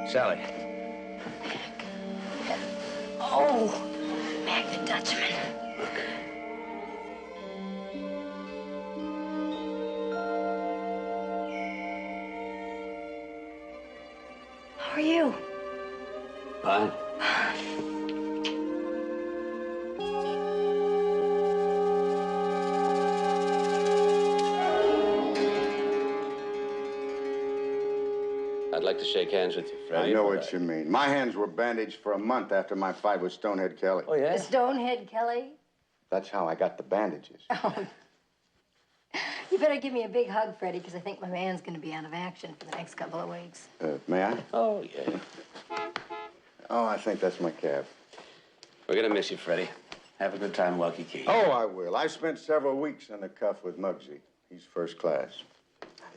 Sally. Oh, Mac the Dutchman. How are you? Fine. I'd like to shake hands with you, Freddie. I know what you mean. My hands were bandaged for a month after my fight with Stonehead Kelly. Oh, yeah? Stonehead Kelly? That's how I got the bandages. Oh. You better give me a big hug, Freddie, because I think my man's going to be out of action for the next couple of weeks. May I? Oh, yeah. Oh, I think that's my cab. We're gonna miss you, Freddie. Have a good time in Waikiki. Oh, I will. I spent several weeks in the cuff with Muggsy. He's first class.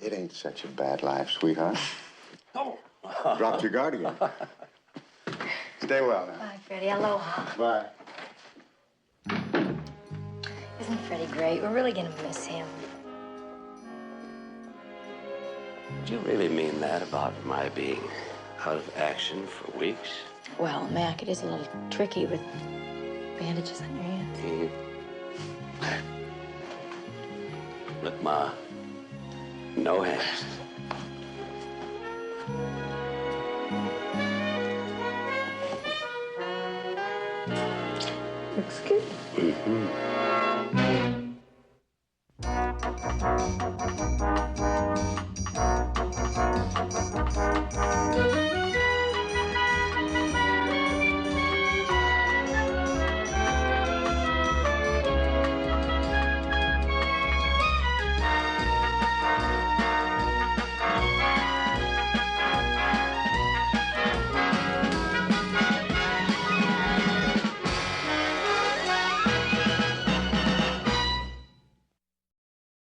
It ain't such a bad life, sweetheart. Oh. Dropped your guard again. Stay well now. Bye, Freddie. Aloha. Bye. Isn't Freddie great? We're really gonna miss him. Do you really mean that about my being out of action for weeks? Well, Mac, it is a little tricky with bandages on your hands. Look, Ma, no hands. Looks good. Mm-hmm.